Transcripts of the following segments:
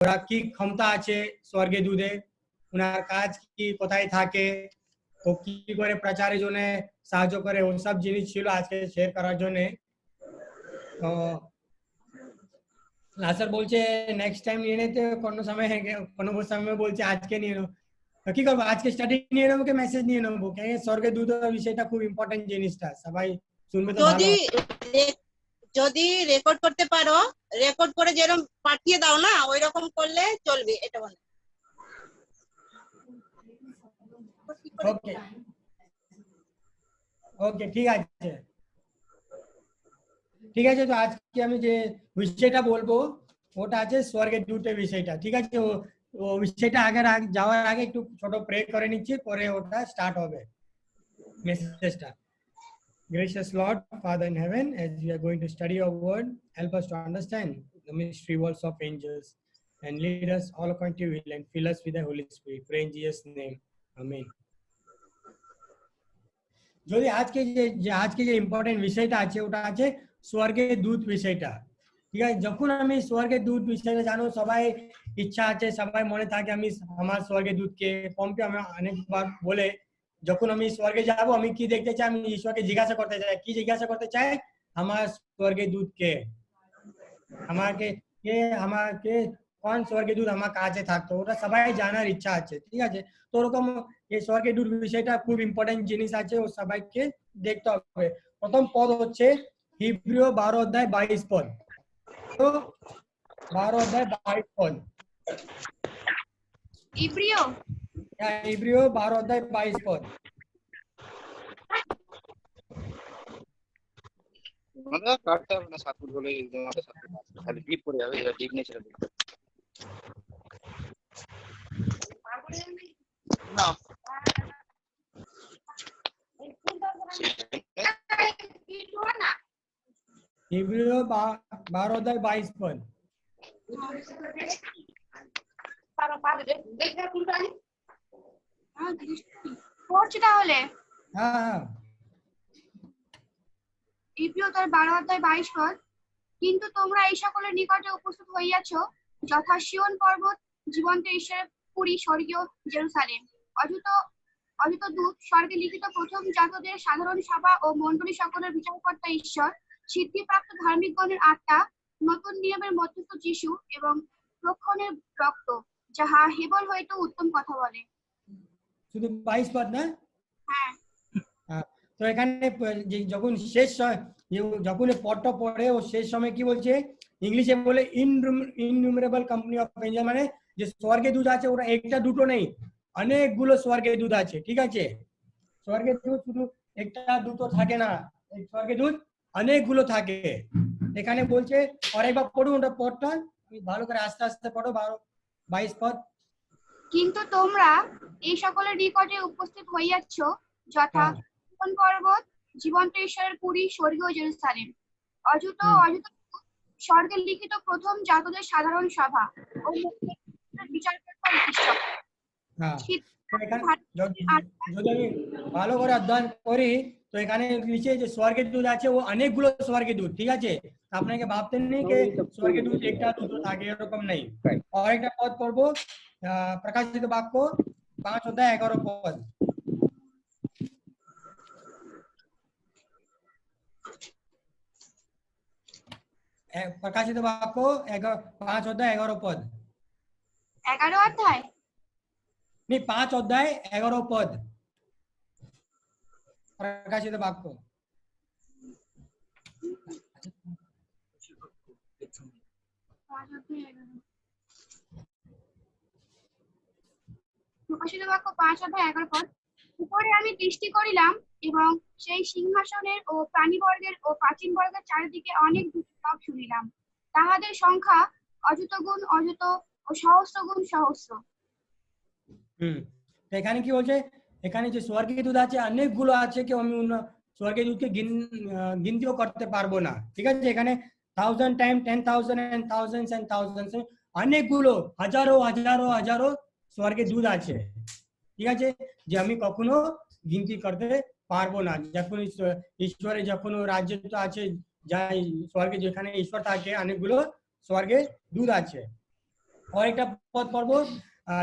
ওরা কি ক্ষমতা আছে স্বর্গে দূতে, ওনার কাজ কি, কোথায় থাকে, ও কি করে প্রচারের জন্য সাহায্য করে, ওসব জিনিস ছিল আজকে শেয়ার করার জন্য। তো স্যার বলছে নেক্সট টাইম নিয়ে নিতে, কোনো সময় বলছে আজকে নিয়ে নেবো। তো কি করবো, আজকে স্টাডি নিয়ে নেবো কি মেসেজ নিয়ে নেবো? স্বর্গে দূত বিষয়টা খুব ইম্পর্টেন্ট জিনিসটা, সবাই শুনবে তো ভালো। যদি রেকর্ড করতে পারো, রেকর্ড করে যেরকম পাঠিয়ে দাও না, ওই রকম করলে চলবে। এটা বলে ওকে ওকে, ঠিক আছে ঠিক আছে। তো আজকে আমি যে বিষয়টা বলবো ওটা আছে স্বর্গের দূতের বিষয়টা, ঠিক আছে। ও বিষয়টা যাওয়ার আগে একটু ছোট প্রে করে নিচ্ছি, পরে ওটা স্টার্ট হবে মেসেজটা। Gracious Lord, Father in heaven, as we are going to study your word, help us to understand the mystery words of angels and lead us all according to your will and fill us with the Holy Spirit. Pray in Jesus' name. Amen. যদি আজকে যে important বিষয়টা আছে ওটা আছে স্বর্গের দূত বিষয়টা, ঠিক আছে। যখন আমি স্বর্গের দূত বিষয়টা জানো, সবাই ইচ্ছা আছে, সবাই মনে থাকে আমি আমার স্বর্গের দূতকে, পম্পে আমি অনেকবার বলে যখন আমি স্বর্গে যাব আমি কি দেখতে চাই, আমি ঈশ্বরকে জিজ্ঞাসা করতে চাই। কি জিজ্ঞাসা করতে চাই? আমার স্বর্গের দূতকে, আমাকে কোন স্বর্গের দূত আমার কাছে থাকতো, ওটা সবাই জানার ইচ্ছা আছে, ঠিক আছে। তো ওরকম এই স্বর্গের দূত বিষয়টা খুব ইম্পর্টেন্ট জিনিস আছে, ও সবাইকে দেখতে হবে। প্রথম পদ হচ্ছে হিব্রীয় 12 অধ্যায় 22 পদ। তো 12 অধ্যায় 22 পদ, ইব্রিয় হিব্রীয় 12 অধ্যায় 22 পদ। मतलब काटता है ना, साथ में बोले एकदम आपके साथ में खाली डीप पड़ जावे, या डीप नहीं चला ना। হিব্রীয় 12 অধ্যায় 22 পদ। পড়ছি তাহলে। হ্যাঁ, ইব্রিয় 12 অধ্যায় 22 পদ। কিন্তু তোমরা এই সকলের নিকটে উপস্থিত হইয়াছ, যথা সিয়ন পর্বত, জীবন্ত ঈশ্বরের পুরী, স্বর্গীয় জেরুসালেম। অযুত দূত, স্বর্গে লিখিত প্রথম জাতদের সাধারণ সভা ও মণ্ডলী সকলের বিচারকর্তা ঈশ্বর, সিদ্ধিপ্রাপ্ত ধার্মিকগণের আত্মা, নতুন নিয়মের মধ্যস্থ যিশু এবং রক্ষণের রক্ত, যাহা হেবল হইতে উত্তম কথা বলে। শুধু 22 পদ না? হ্যাঁ। তো এখানে যখন যখন পদটা পড়ে ও শেষ সময় কি বলছে, ইংলিশে বলে ইননিউমারেবল কোম্পানি অফ এঞ্জেল, মানে যে স্বর্গের দূত আছে ওরা একটা দুটো নেই, অনেকগুলো স্বর্গের দূত আছে, ঠিক আছে। স্বর্গের দূত শুধু একটা দুটো থাকে না, স্বর্গের দূত অনেকগুলো থাকে। এখানে বলছে, আর একবার পড়ুন ওটা পদটা, ভালো করে আস্তে আস্তে পড়ো। 22 পদ। কিন্তু তোমরা এই সকলের নিকটে উপস্থিত হইয়াছ, যথা সিয়ন পর্বত, জীবন্ত ঈশ্বরের পুরী, স্বর্গীয় জেরুসালেম। অযুত স্বর্গে লিখিত প্রথম জাতদের সাধারণ সভা ও বিচারকর্তা ঈশ্বর। যদি আমি ভালো করে অধ্যয়ন করি তো এখানে নিচে যে স্বর্গের দূত আছে ও অনেকগুলো স্বর্গের দূত, ঠিক আছে। আপনাকে ভাবতে নেই যে স্বর্গের দূত একটা দুটো থাকে, এরকম নেই। আর একটা পদ পড়বো, প্রকাশিত বাক্য 5 অধ্যায় 11 পদ। প্রকাশিত বাক্য 5 অধ্যায় 11 পদ। 11 অধ্যায়? 5 অধ্যায় 11 পদ প্রকাশিত বাক্য। প্রকাশিত বাক্য 5 অধ্যায় 11 পদ। উপরে আমি দৃষ্টি করিলাম এবং সেই সিংহাসনের ও প্রাণীবর্গের ও প্রাচীনবর্গের চারিদিকে অনেক দূতসব শুনিলাম, তাহাদের সংখ্যা অযুত গুণ অযুত ও সহস্র গুণ সহস্র। এখানে কি বলছে, এখানে যে স্বর্গীয় দূত আছে অনেকগুলো আছে, কেউ আমি স্বর্গীয় দূতকে গিনতিও করতে পারবো না, ঠিক আছে। এখানে 1000 time 10,000 and thousands and thousands, অনেকগুলো হাজারো হাজারো হাজারো স্বর্গীয় দূত আছে, ঠিক আছে, যে আমি কখনো গিনতি করতে পারবো না। যখন ঈশ্বরের যখন রাজ্য তো আছে, যাই স্বর্গে যেখানে ঈশ্বর থাকে অনেকগুলো স্বর্গে দূত আছে। और एक पद पढ़बो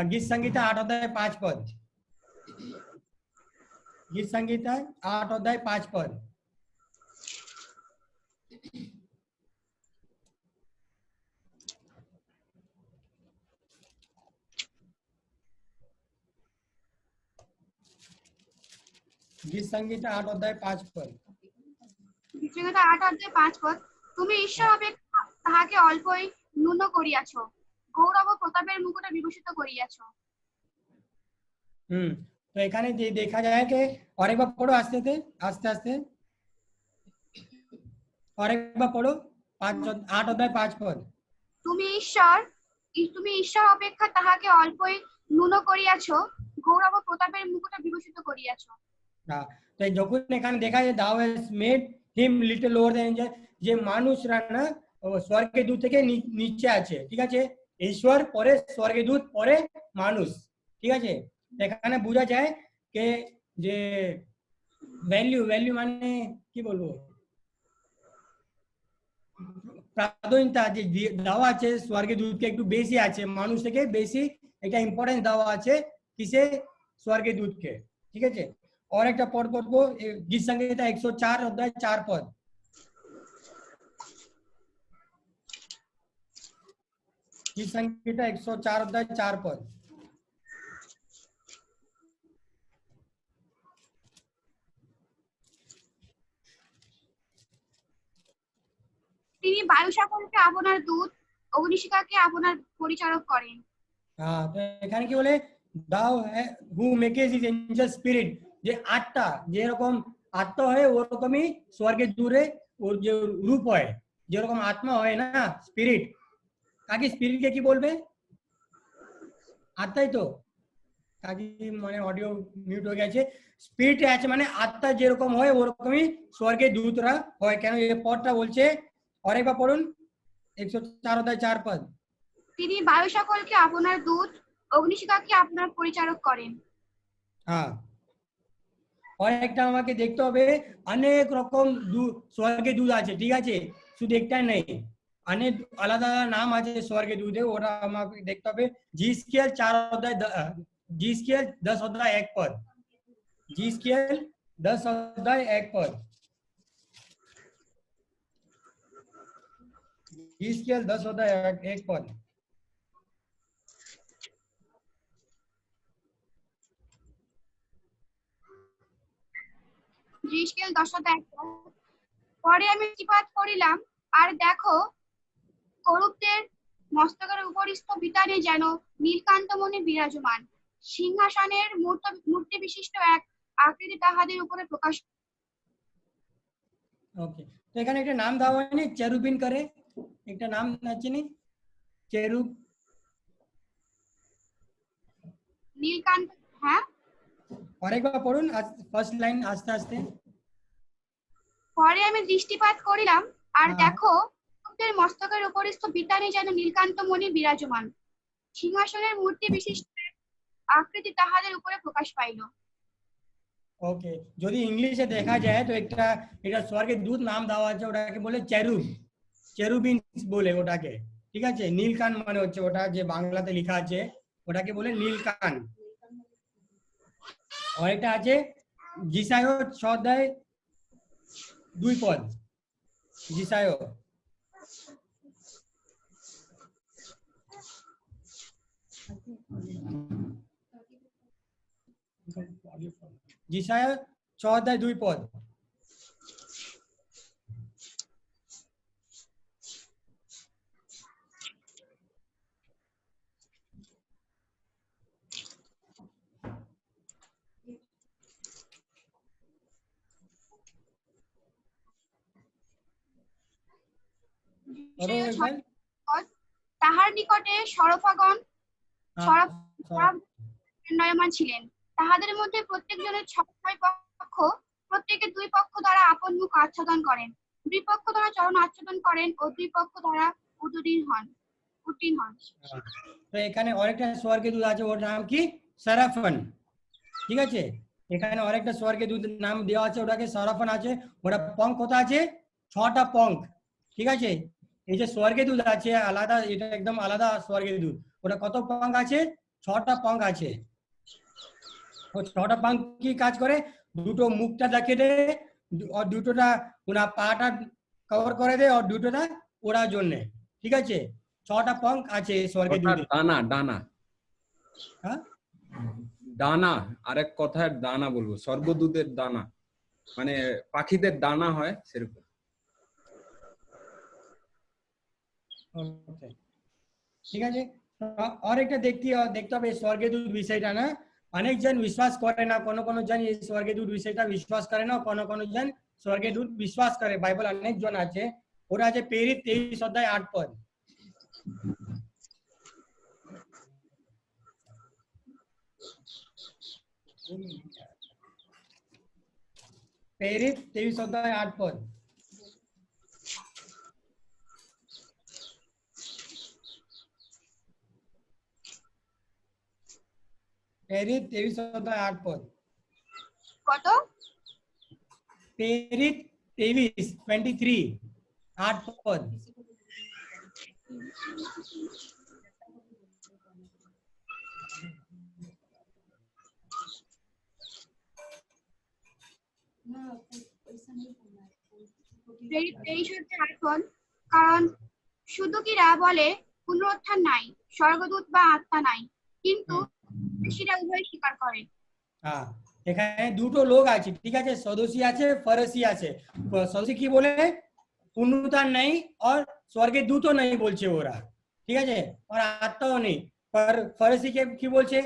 गीत संहिता 8 अध्याय 5 पद। गीत संहिता 8 अध्याय 5 पद। गीत संहिता 8 अध्याय 5 पद। গীত সংহিতা 8 অধ্যায় 5 পদ। তুমি ঈশ্বর অপেক্ষা তাহাকে অল্পই ন্যূন করিয়াছ, গৌরব ও প্রতাপের মুকুটে বিভূষিত করিয়াছ। तो এখানে देखा जाए कि और एक बार पढ़ो आस्ते आस्ते आस्ते और एक बार पढ़ो 8 अध्याय 5 पद। তুমি ঈশ্বর অপেক্ষা তাহাকে অল্পই ন্যূন করিয়াছ, গৌরব ও প্রতাপের মুকুটে বিভূষিত করিয়াছ। हाँ, तो যখন এখানে দেখা যায় thou hast made him little lower than angel, যে মানুষরা না স্বর্গের দূত থেকে নিচে আছে, ঠিক আছে, ঈশ্বর পরে স্বর্গের দূত পরে মানুষ, ঠিক আছে। এখানে বোঝা যায় যে যে ভ্যালু মানে কি বলবো, প্রাধান্যতা যে দেওয়া আছে স্বর্গের দূতকে একটু বেশি আছে, মানুষ থেকে বেশি একটা ইম্পর্টেন্স দেওয়া আছে কিসে, স্বর্গের দূতকে, ঠিক আছে। और एक पद पढ़बो गीत संहिता 104 अध्याय 4 पद। गीत संहिता 104 अध्याय 4 पद। তিনি বায়ু সকলকে আপনার দূত, অগ্নিশিখাকে আপনার পরিচারক করেন। हाँ, तो এখানে কি বলে thou who makes his angel spirit, যে আত্মা যেরকম আত্মা হয় ওরকমই স্বর্গের দূরে ওর যে রূপ হয়, যেরকম আত্মা হয় না স্পিরিট, কাকি স্পিরিটকে কি বলবে, আত্মাই তো, কাকি মানে অডিও মিউট হয়ে গেছে, স্পিরিট আছে মানে আত্মা যেরকম হয় ওরকমই স্বর্গের দূতরা হয়। কেন এই পদটা বলছে, আর একবার পড়ুন 104 অধ্যায় 4 পদ। তিনি বায়ু সকলকে আপনার দূত, অগ্নিশিখাকে আপনার পরিচারক করেন। হ্যাঁ, और একটা আমাকে দেখতে হবে অনেক রকম স্বর্গের দূত আছে, ঠিক আছে, শুধু একটা নেই, অনেক আলাদা নাম আছে স্বর্গের দূতে, ওরা আমাকে দেখতে হবে। জিসকিয়েল 4 অধ্যায় জিসকিয়েল 10 অধ্যায় 1 পদ। জিসকিয়েল 10 অধ্যায় 1 পদ। জিসকিয়েল 10 অধ্যায় 1 পদ। জিসকেল 10 অধ্যায় 1 পদ। পরে আমি দৃষ্টিপাত করিলাম, আর দেখো করুবদের মস্তকের উপরিস্থ বিতানে যেন নীলকান্তমণি বিরাজমান, সিংহাসনের মূর্তি বিশিষ্ট এক আকৃতি তাহাদের উপরে প্রকাশ। ওকে, তো এখানে একটা নাম দেওয়া হয়নি, চেরুবিন করে একটা নাম আছে নি, চেরুব, নীলকান্ত। হ্যাঁ, আরেকবার পড়ুন ফার্স্ট লাইন আস্তে আস্তে। পরে আমি দৃষ্টিপাত করিলাম, আর হ্যাঁ। দেখো করুবদের মস্তকের উপরিস্থ বিতানে যেন নীলকান্তমণি বিরাজমান, সিংহাসনের মূর্তি বিশিষ্ট এক আকৃতি তাহাদের উপরে প্রকাশ পাইল। ওকে, যদি ইংলিশে দেখা যায় তো একটা এটা স্বর্গের দূত নাম দেওয়া আছে, ওটাকে বলে চেরুব, চেরুবিন বলে ওটাকে, ঠিক আছে। নীলকান মানে হচ্ছে ওটা যে বাংলাতে লেখা আছে ওটাকে বলে নীলকান। আর একটা আছে জিসায় 6 অধ্যায় 2 পদ। জিসায় জিসায় 6 অধ্যায় 2 পদ। তাহার নিকটে সরফাগণ নির্ণয়মান ছিলেন, তাহাদের মধ্যে প্রত্যেকজনের 6 পক্ষ, প্রত্যেকে 2 পক্ষ দ্বারা আপন মুখ আচ্ছাদন করেন, 2 পক্ষ দ্বারা চরণ আচ্ছাদন করেন ও 2 পক্ষ দ্বারা উত্তীর্ণ হন। তো এখানে আরেকটা স্বর্গের দূত আছে, ওর নাম কি সারাফন, ঠিক আছে। এখানে আরেকটা স্বর্গের দূত নাম দেওয়া আছে, ওটাকে সারাফন আছে, ওটা পঙ্খ কত আছে, 6টা পঙ্খ, ঠিক আছে। এই যে স্বর্গের দূত আছে আলাদা, এটা একদম আলাদা স্বর্গের দূত, ওটা কত পাঙ্ক আছে? 6টা পাঙ্ক আছে। ও 6টা পাঙ্ক কি কাজ করে? দুটো মুখটা দেখে দেয়, আর দুটোটা ওনার পাটা কভার করে দেয়, আর দুটোটা ওড়ার জন্য। ঠিক আছে, 6টা পাঙ্ক আছে স্বর্গে ওটা দুধে। ডানা ডানা হ্যাঁ, দানা, আরেক কথায় দানা বলবো, স্বর্গদূতের দানা, মানে পাখিদের দানা হয় সেরকম। Okay, ঠিক আছে। আর একটা দেখতে হবে স্বর্গদূত বিষয়টা না, অনেকজন বিশ্বাস করে না, কোনো জন এই স্বর্গদূত বিষয়টা বিশ্বাস করে না, কোনো জন স্বর্গদূত বিশ্বাস করে। বাইবেল অনেকজন আছে, ওরা আছে প্রেরিত 23 অধ্যায় 8 পদ। প্রেরিত 23 অধ্যায় 8 পদ। প্রেরিত 23 অধ্যায় 8 পদ। কত? প্রেরিত 23 8 পদ। প্রেরিত 23 পদ। কারণ শুদ্ধকিরা বলে পুনরুত্থান নাই, স্বর্গদূত বা আত্মা নাই, কিন্তু ঋষিরা উভয় স্বীকার করে। হ্যাঁ, এখানে দুটো লোক আছে, ঠিক আছে, সদস্য আছে, ফরসি আছে। সদস্য কি বলে? পুনরুত্থান নেই और স্বর্গে দূতও নেই বলছে ওরা, ঠিক আছে, আর আত্মাও নেই। ফরসি কে কি বলছে?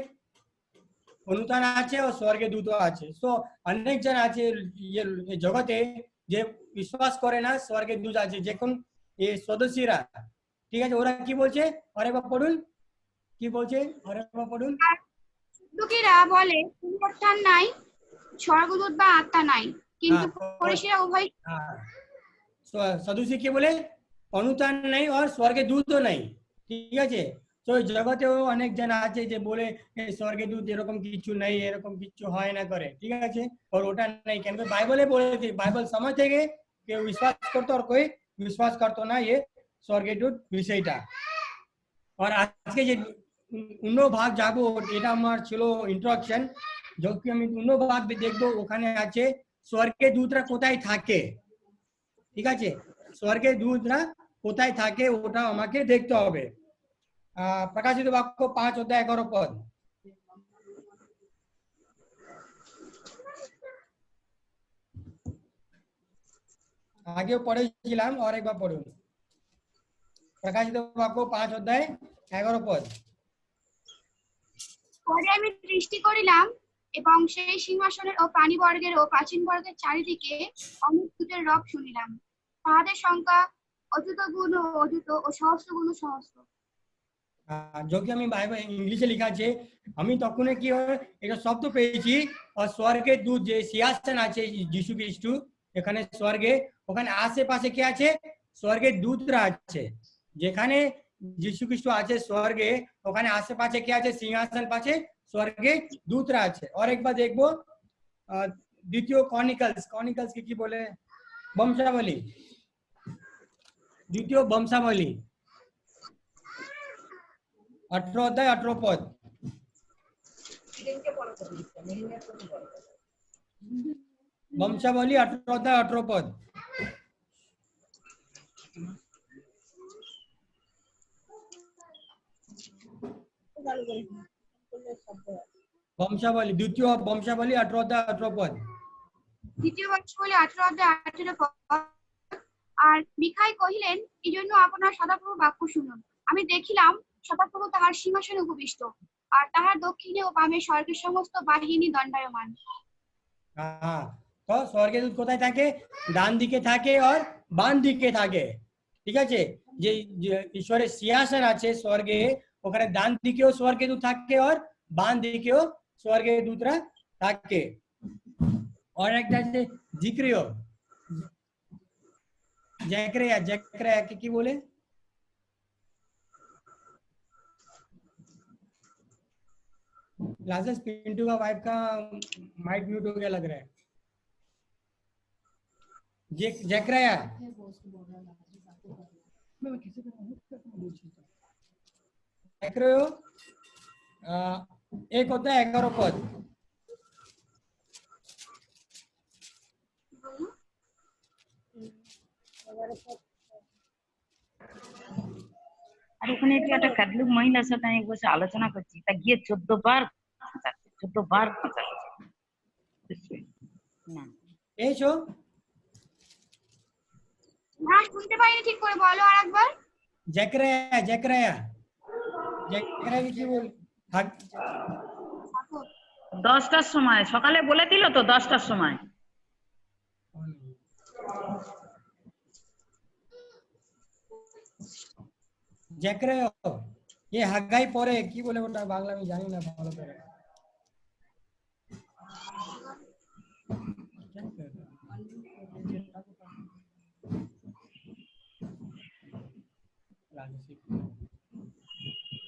পুনরুত্থান আছে और স্বর্গে দূতও আছে। সো অনেক জন আছে এই জগতে যে বিশ্বাস করে না স্বর্গে দূত আছে, যখন এই সদস্যরা, ঠিক আছে, ওরা কি বলছে? আরেকবার পড়ুন, কি বলছে? আরেকবার পড়ুন। শুদ্ধকিরা বলে পুনরুত্থান নাই, স্বর্গদূত বা আত্মা নাই, কিন্তু হ্যাঁ, ফরিসীরা উভয়। हाँ, সদস্য কি বলে? অনুত্থান নেই और স্বর্গে দূতও নেই, ঠিক আছে। তো জগতেও অনেক জন আছে যে বলে স্বর্গে দূত এরকম কিছু নেই, এরকম কিছু হয় না করে, ঠিক আছে, और ওটা নেই কেন? বাইবেলে বলেছে, বাইবেল সময় থেকে কেউ বিশ্বাস করতো আর कोई বিশ্বাস করতো না ये স্বর্গে দূত বিষয়টা। আর আজকে যে অন্য ভাগ যাবো, এটা আমার ছিল ইন্ট্রোডাকশন। যখন আমি অন্য ভাগ দেখবো, ওখানে আছে স্বর্গে দূতরা কোথায় থাকে, ঠিক আছে, স্বর্গের দূতরা কোথায় থাকে ওটা আমাকে দেখতে হবে। প্রকাশিত বাক্য 5 অধ্যায় 11 পদ। আগেও পড়েছিলাম, আর একবার পড়ুন। প্রকাশিত বাক্য 5 অধ্যায় 11 পদ। পরে আমি দৃষ্টি করিলাম, এবং সেই সিংহাসনের ও প্রাণীবর্গের ও প্রাচীনবর্গের চারিদিকে অনেক দূতের রব শুনিলাম। তাহাদের সংখ্যা অযুত গুণ ও অযুত ও সহস্র গুণ ও সহস্র। जो कि আমি বাইবেল ইংলিশে লেখা আছে, আমি তখন কি হয় এটা শব্দ পেয়েছি, আর স্বর্গের দূত যে সিংহাসন আছে যিশু খ্রিস্ট, এখানে স্বর্গে, ওখানে আশেপাশে কি আছে? স্বর্গের দূতরা আছে। যেখানে যিশু খ্রিস্ট আছে স্বর্গে, ওখানে আশেপাশে কি আছে? সিংহাসন পাশে স্বর্গে দূতরা আছে। আর একবার দেখবো দ্বিতীয় কনিকলস কি বলে? বংশাবলী, দ্বিতীয় বংশাবলী 18 অধ্যায় 18 পদ। বংশাবলী 18 অধ্যায় 18 পদ। বংশাবলী, দ্বিতীয় বংশাবলী 18 অধ্যায় 18 পদ। দ্বিতীয় বংশাবলী 18 অধ্যায় 18 পদ। আর মিখাই কহিলেন, এই জন্য আপনার সদাপ্রভু বাক্য শুনুন। আমি দেখিলাম সদাপ্রভু তাহার সিংহাসনে উপবিষ্ট, আর তাহার দক্ষিণে ও বামে স্বর্গের সমস্ত বাহিনী দণ্ডায়মান। হ্যাঁ, তো স্বর্গের দূত কোথায় থাকে? ডান দিকে থাকে আর বাম দিকে থাকে, ঠিক আছে। যে ঈশ্বরের সিংহাসন আছে স্বর্গে, ওখানে ডান দিকেও স্বর্গের দূত থাকে আর বাম দিকেও স্বর্গের দূতরা থাকে। আর একটা আছে জিক্রিয়, जकरिया কি বলে? लाजरस पिंटू का वाइफ का माइक म्यूट हो गया लग रहा है। जकरिया, देख रहे हो एक होता है 11 पद। আর ওখানে একটু একটা কাটলুক মহিলার সাথে আমি বসে আলোচনা করছি, তা গিয়ে 14 বার খোঁচাচ্ছে, 14 বার খোঁচাচ্ছে না। পেয়েছো? হ্যাঁ শুনতে পাইনি ঠিক করে, বলো আরেকবার। জেকরায়া জেকরায়া জেকরায়া কি বল? 10টার সময় সকালে বলে দিল তো, 10টার সময়। জেকরায়া ये হাগাই পরে কি বলে ওটা বাংলা আমি জানি না ভালো করে।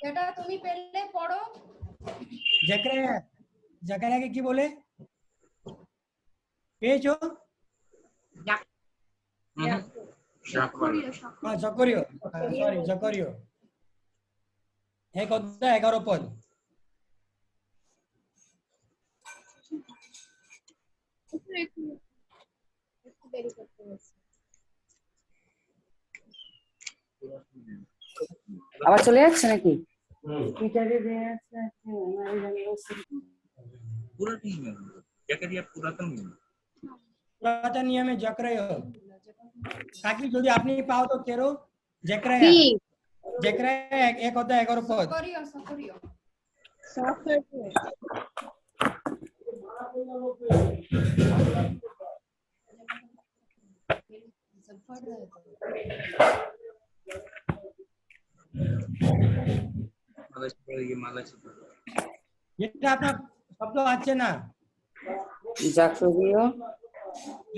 এটা তুমি পেলে পড়ো। জেকরায়া জেকরায়াকে কি বলে? পেয়েছো? हाँ जकरियो, सॉरी जकरियो। एक होता है 11 पद। আবার চলে যাচ্ছে নাকি? पुरातन नियम में जकरियो ताकि যদি আপনি পাও তো কেরো জেকরায়া জেকরায়া एक होता है 11 पद। সকরিও সকরিও এটা আপনার শব্দ আছে না? জাকরিও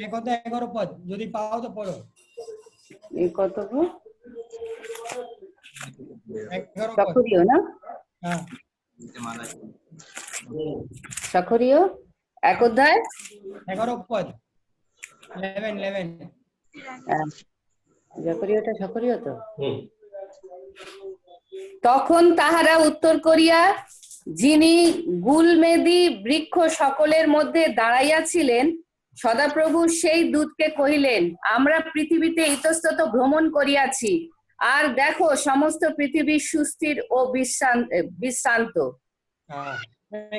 एक होता है 11 पद, যদি পাও তো পড়ো। এই কত গো? 11 पद। জাকরিও না? हाँ জাকরিও এক অধ্যায় 11 पद 11 জাকরিওটা জাকরিও তো। তখন তাহারা উত্তর করিয়া যিনি গুলমেদি বৃক্ষ সকলের মধ্যে দাঁড়াইয়াছিলেন সদাপ্রভু সেই দূতকে কহিলেন, আমরা পৃথিবীতে ইতস্তত ভ্রমণ করিয়াছি, আর দেখো সমস্ত পৃথিবী সুস্থির ও বিশ্রান্ত। हाँ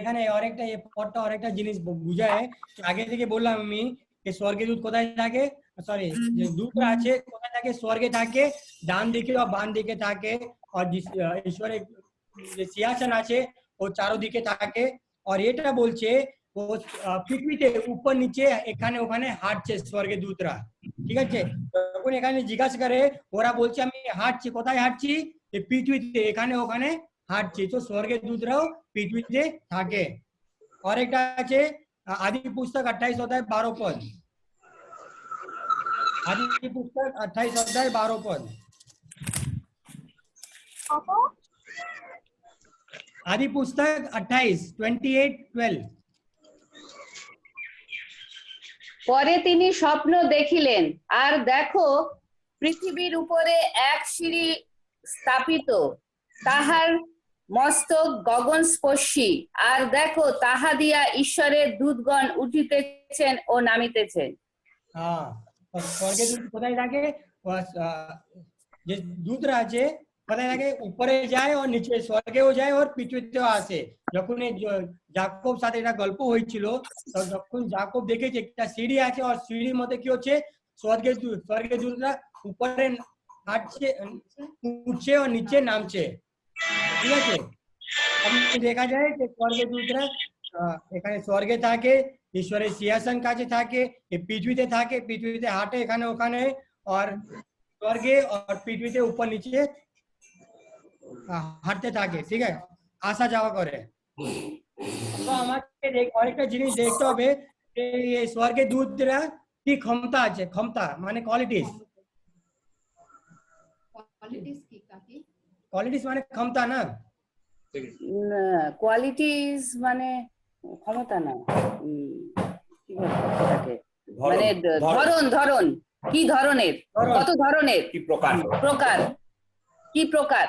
এখানে আরেকটা এই পদটা আরেকটা জিনিস বুঝায়। আগে থেকে বললাম আমি যে স্বর্গের দূত কোথায় থাকে, সরি যে দূতরা আছে কোথায় থাকে? স্বর্গে থাকে, ডান দিকে আর বাম দিকে থাকে। আর ঈশ্বরের যে সিংহাসন আছে ও চারদিকে থাকে। আর এটা বলছে ও পৃথিবীতে উপর নিচে এখানে ওখানে হাঁটছে স্বর্গের দূতরা, ঠিক আছে? তখন এখানে জিজ্ঞাসা করে, ওরা বলছে আমি হাঁটছি, কোথায় হাঁটছি? পৃথিবীতে এখানে ওখানে হাঁটছি। তো স্বর্গের দূতরাও পৃথিবীতে থাকে। और एक আছে आदि पुस्तक 28 अध्याय 12 पद। आदि पुस्तक 28 अध्याय 12 पद। आदि पुस्तक 28 28:12। পরে তিনি স্বপ্ন দেখিলেন, আর দেখো পৃথিবীর উপরে এক সিঁড়ি স্থাপিত, তাহার মস্তক গগনস্পর্শী, আর দেখো তাহা দিয়া ঈশ্বরের দূতগণ উঠিতেছেন ও নামিতেছেন। हाँ और স্বর্গের দূত কোথায় থাকে? যে দূতরা আছে কোথায় থাকে? উপরে যায় और নিচে স্বর্গেও যায় और পৃথিবীতেও আসে। যখন যাকব সাথে এটা গল্প হয়েছিল তখন যাকব দেখেছে একটা সিঁড়ি আছে और সিঁড়ির মধ্যে কি হচ্ছে? স্বর্গের দূতরা উপরে হাঁটছে, উঠছে और নিচে নামছে, ঠিক আছে? আপনি দেখা যায় যে স্বর্গের দূতরা এখানে স্বর্গে থাকে, ঈশ্বরের সিংহাসন কাছে থাকে, পৃথিবীতে থাকে, পৃথিবীতে হাঁটে এখানে ওখানে, আর স্বর্গে আর পৃথিবীতে উপর নিচে হাঁটতে থাকে, ঠিক আছে? আসা যাওয়া করে। তো আমাকে আরেকটা জিনিস দেখতে হবে যে এই স্বর্গের দূতরা কি ক্ষমতা আছে, ক্ষমতা মানে কোয়ালিটিস। কোয়ালিটিস কি কাকি? কোয়ালিটিস মানে ক্ষমতা না, কোয়ালিটিস মানে ক্ষমতা না, কি বলে সেটাকে? মানে ধরন ধরন কি ধরনের, কত ধরনের, কি প্রকার, প্রকার কি প্রকার?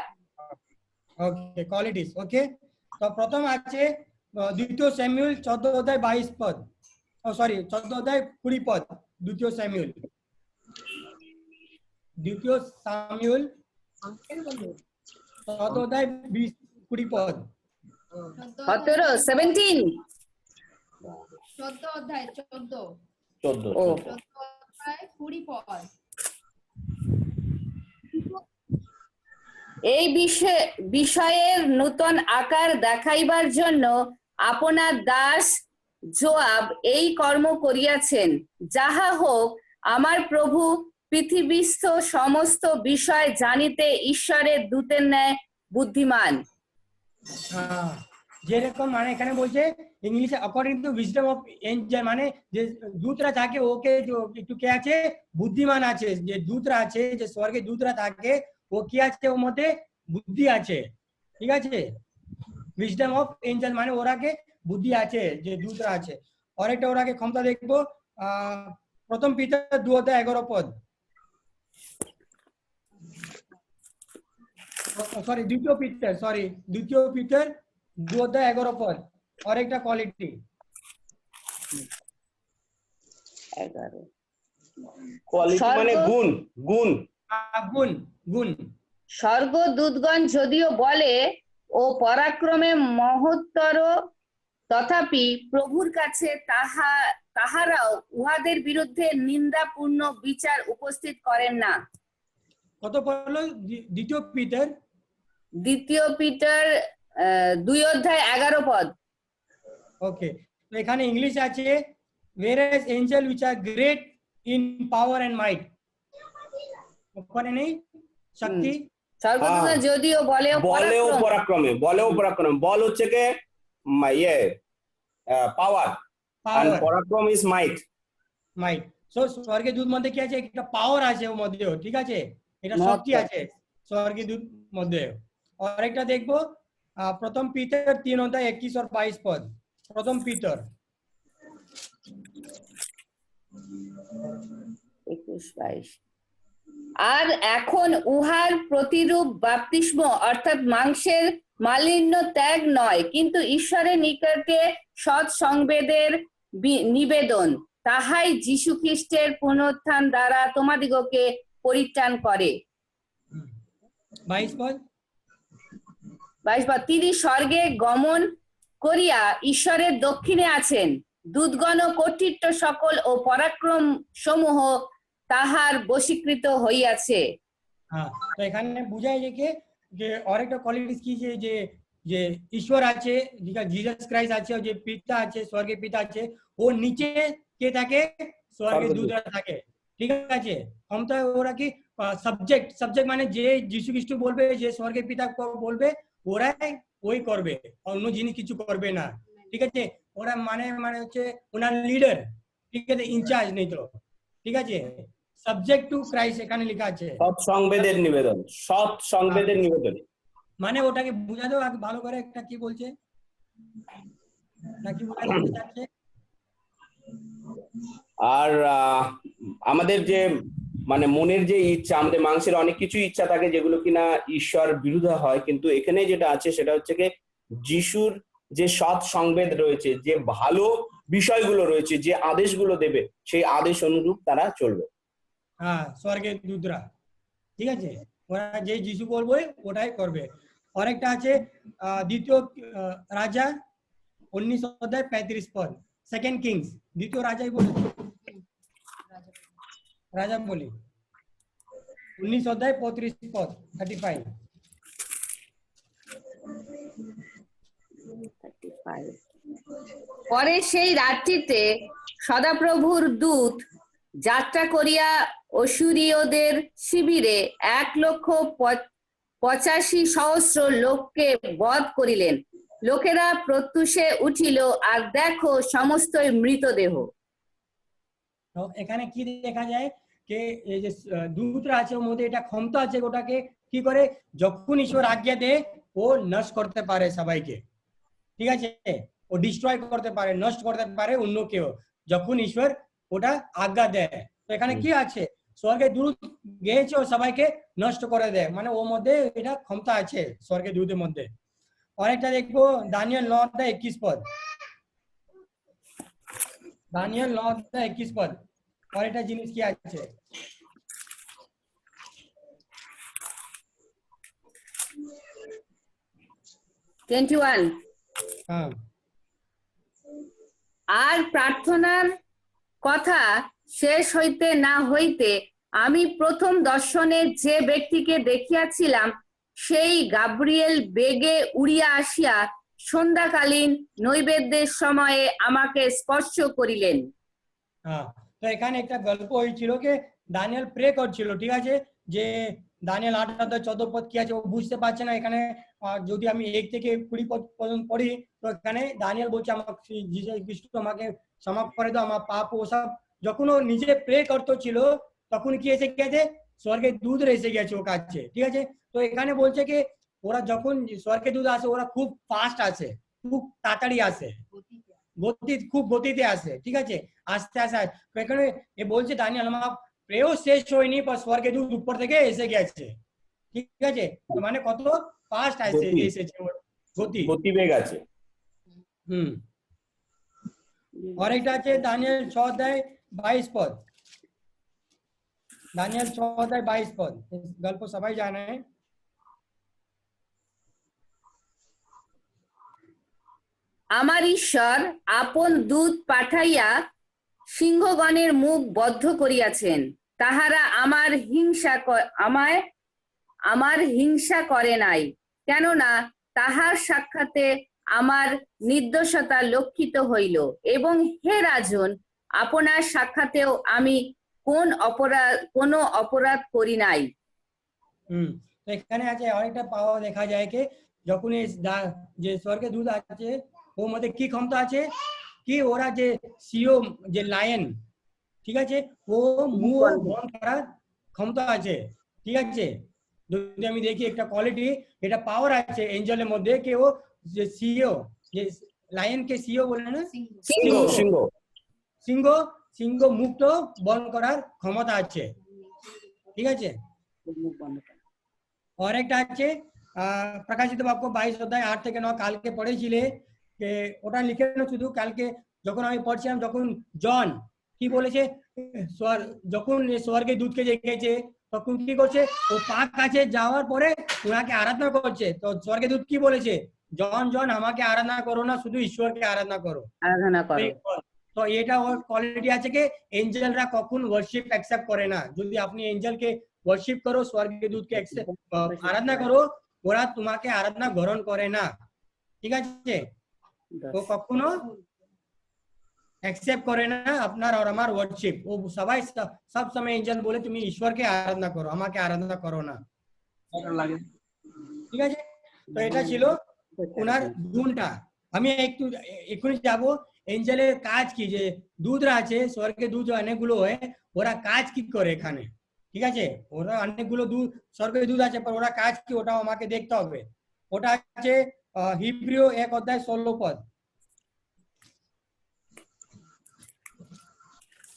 ওকে কোয়ালিটিস ওকে। তো প্রথম আছে দ্বিতীয় স্যামুয়েল 14 অধ্যায় 22 পদ, ও সরি 14 অধ্যায় 20 পদ। দ্বিতীয় স্যামুয়েল 14 অধ্যায় 20 পদ। 17 17 অধ্যায় 14 ও অধ্যায় 20 পদ। এই বিষয়ের নূতন আকার দেখাইবার জন্য আপনার দাস যোয়াব এই কর্ম করিয়াছেন। যাহা হোক, আমার প্রভু পৃথিবীস্থ সমস্ত বিষয় জানিতে ঈশ্বরের দূতের ন্যায় বুদ্ধিমান। যেরকম মানে এখানে বলছে ইংলিশে according to wisdom of Angel, মানে যে দূতরা থাকে ওকে একটু কে আছে, বুদ্ধিমান আছে। যে দূতরা আছে, যে স্বর্গে দূতরা থাকে, ও কি আছে, ওর মধ্যে বুদ্ধি আছে, ঠিক আছে। উইজডম অফ এঞ্জেল মানে ওরাকে বুদ্ধি আছে, যে দূতরা আছে। আরেকটা ওরাকে ক্ষমতা দেখবো প্রথম পিটার 2 অধ্যায় 11 পদ, সরি দ্বিতীয় পিটার 2 অধ্যায় 11 পদ। আরেকটা কোয়ালিটি 11 কোয়ালিটি মানে গুণ, গুণ গুণ গুণ। স্বর্গদূতগণ যদিও বলে ও পরাক্রমে মহত্তর, তথাপি প্রভুর কাছে তাহারাও উহাদের বিরুদ্ধে নিন্দাপূর্ণ বিচার উপস্থিত করেন না। কত পড়লো? দ্বিতীয় পিটার 2 অধ্যায় 11 পদ। ওকে, তো এখানে ইংলিশ আছে whereas angel which are great in power and might, ওখানে নেই শক্তি। স্বর্গদূত যদিও বলেও পরাক্রমে, বল হচ্ছে কে ইয়ে পাওয়ার, আর পরাক্রম ইজ মাইট। সো স্বর্গের দূত মধ্যে কি আছে, একটা পাওয়ার আছে ওর মধ্যেও, ঠিক আছে, এটা শক্তি আছে স্বর্গের দূত মধ্যে। আরেকটা দেখবো প্রথম পিটার 3 অধ্যায় 21 আর 22 পদ। প্রথম পিটার 21-22। আর এখন উহার প্রতিরূপ বাপ্তিস্ম অর্থাৎ মাংসের মালিন্য ত্যাগ নয়, কিন্তু ঈশ্বরের নিকটে সৎ সংবেদের নিবেদন, তাহাই যীশু খ্রিস্টের পুনরুত্থান দ্বারা তোমাদিগকে পরিত্রাণ করে। 22 পদ। তিনি স্বর্গে গমন করিয়া ঈশ্বরের দক্ষিণে আছেন। দূতগণ কর্তৃত্ব সকল ও পরাক্রম সমূহ তাহার বশীকৃত হইয়াছে। হ্যাঁ, তো এখানে বুঝায় যে আরেকটা কোয়ালিটি কি, যে ঈশ্বর আছে, জিসাস ক্রাইস্ট আছে, যে পিতা আছে, স্বর্গের পিতা আছে, ও নিচে কে থাকে, স্বর্গের দূতরা থাকে, ঠিক আছে। ক্ষমতা ওরা কি সাবজেক্ট মানে যে যীশু খ্রিস্ট বলবে, যে স্বর্গের পিতা বলবে, ওরাই ওই করবে, অন্য জিনিস কিছু করবে না, ঠিক আছে। ওরা মানে হচ্ছে ওনার লিডার, ঠিক আছে, ইনচার্জ নেই তো, ঠিক আছে। সাবজেক্ট টু ক্রাইস্ট এখানে লেখা আছে, সৎ সংবেদের নিবেদন। মানে ওটাকে বুঝা দাও আগে ভালো করে, একটা কি বলছে নাকি বোঝাতে চাচ্ছে। আর আমাদের যে মানে মনের যে ইচ্ছা, আমাদের মাংসের অনেক কিছু ইচ্ছা থাকে যেগুলো কিনা ঈশ্বর বিরুদ্ধে হয়, কিন্তু এখানে যেটা আছে সেটা হচ্ছে কি যিশুর যে সৎ সংবেদ রয়েছে, যে ভালো বিষয়গুলো রয়েছে, যে আদেশগুলো দেবে, সেই আদেশ অনুরূপ তারা চলবে। হ্যাঁ, স্বর্গের দূতরা, ঠিক আছে, ওরা যে যিশু বলবে ওটাই করবে। আরেকটা আছে দ্বিতীয় রাজা 19 অধ্যায় 35 পদ, সেকেন্ড কিংস। দ্বিতীয় রাজাই বলি, রাজা বলি 19 অধ্যায় 35 পদ 35। পরে সেই রাত্রিতে সদাপ্রভুর দূত যাত্রা করিয়া অসুরীয়দের শিবিরে 1,85,000 লোককে বধ করিলেন। লোকেরা প্রত্যুষে উঠিল, আর দেখো সমস্তই মৃতদেহ। তো এখানে কি দেখা যায়, যে এই যে দূতরা আছে ওর মধ্যে এটা ক্ষমতা আছে, ওটাকে কি করে, যখন ঈশ্বর আজ্ঞা দেয় ও নষ্ট করতে পারে সবাইকে, ঠিক আছে, ও ডিস্ট্রয় করতে পারে, নষ্ট করতে পারে অন্য কেউ, যখন ঈশ্বর ওটা আজ্ঞা দেয়। তো এখানে কি আছে, স্বর্গের দূত গিয়েছে ও সবাইকে নষ্ট করে দেয়, মানে ওর মধ্যে এটা ক্ষমতা আছে স্বর্গের দূতের মধ্যে। অনেকটা দেখবো দানিয়েল 9:21 দানিয়েল 9:21 অনেকটা জিনিস কি আছে। হ্যাঁ, আর প্রার্থনার কথা শেষ হইতে না হইতে আমি প্রথম দর্শনে যে ব্যক্তিকে দেখিয়াছিলাম সেই গাব্রিয়েল বেগে উড়িয়া আসিয়া সন্ধ্যাকালীন নৈবেদ্যের সময়ে আমাকে স্পর্শ করিলেন। হ্যাঁ, তো এখানে একটা গল্প হয়েছিল কি দানিয়েল প্রে করছিল, ঠিক আছে, যে দানিয়েল 8:14 কি আছে ও বুঝতে পারছে না এখানে। যদি আমি 1 থেকে 20 পর্যন্ত পড়ি, তো এখানে দানিয়েল বলছে আমাকে যিশু খ্রিস্ট আমাকে ক্ষমা করে দাও আমার পাপ ওসব। যখন ও নিজে প্রে করতে ছিল তখন কি এসে গেছে, স্বর্গের দূত এসে গেছে ওর কাছে, ঠিক আছে। তো এখানে বলছে কি ওরা যখন স্বর্গের দূত আসে ওরা খুব ফাস্ট আসে, খুব তাড়াতাড়ি আসে, খুব গতিতে আসে, ঠিক আছে, আস্তে আস্তে। তো এখানে এ বলছে দানিয়েল আমার প্রেও শেষ হয়নি পর স্বর্গের দূত উপর থেকে এসে গেছে, ঠিক আছে। তো মানে কত ফাস্ট এসেছে গতিবেগ আছে। আরেকটা আছে দানিয়েল 6:22 দানিয়েল 6:22 গল্প সবাই জানে। আমার ঈশ্বর আপন দূত পাঠাইয়া সিংহগণের মুখ বদ্ধ করিয়াছেন, তাহারা আমার হিংসা করে নাই, কেননা তাহার সাক্ষাতে আমার নির্দোষতা লক্ষিত হইল। এবং হে রাজন, আপনার সাক্ষাতেও আমি কোন অপরাধ করি নাই। তো এখানে আছে অনেকটা পাওয়া দেখা যায় কি যখন যে স্বর্গের দূত আছে ওর মধ্যে কি ক্ষমতা আছে কি ওরা যে সিও যে লায়ন, ঠিক আছে, ও মুখ বন্ধ করার ক্ষমতা আছে, ঠিক আছে। যদি আমি দেখি একটা কোয়ালিটি এটা পাওয়ার আছে এঞ্জেলের মধ্যে কি ও যে সিও যে লায়ন কে সিও বলে না, সিংহ মুখটা বন্ধ করার ক্ষমতা আছে, ঠিক আছে। আরেকটা আছে প্রকাশিত বাক্য 22:8-9 কালকে পড়েছিলে, ওটা লিখে না শুধু কালকে যখন আমি পড়ছিলাম, যখন জন কি বলেছে যখন স্বর্গে দূতকে দেখেছে তখন কি করছে ও পাক কাছে যাওয়ার পরে ওনাকে আরাধনা করছে। তো স্বর্গে দূত কি বলেছে, জন আমাকে আরাধনা করো না, শুধু ঈশ্বরকে আরাধনা করো। তো এটা ওর কোয়ালিটি আছে কি এঞ্জেলরা কখন ওয়ার্শিপ অ্যাকসেপ্ট করে না। যদি আপনি এঞ্জেলকে ওয়ার্শিপ করো, স্বর্গীয় দূতকে আরাধনা করো, ওরা তোমাকে আরাধনা গ্রহণ করে না, ঠিক আছে। ও কখনো অ্যাকসেপ্ট করে না আপনার আর আমার ওয়ার্শিপ। ও সবাই সব সময় এঞ্জেল বলে তুমি ঈশ্বরকে আরাধনা করো, আমাকে আরাধনা করো না, ঠিক আছে। তো এটা ছিল ওনার গুণটা। আমি একটু এক্ষুনি যাবো এঞ্জেলের কাজ কি, যে দূতরা আছে স্বর্গের দূত অনেকগুলো হয়, ওরা কাজ কি করে এখানে, ঠিক আছে। ওরা অনেকগুলো স্বর্গের দূত আছে, পর ওরা কাজ কি ওটাও আমাকে দেখতে হবে। ওটা আছে Hebrew 1:16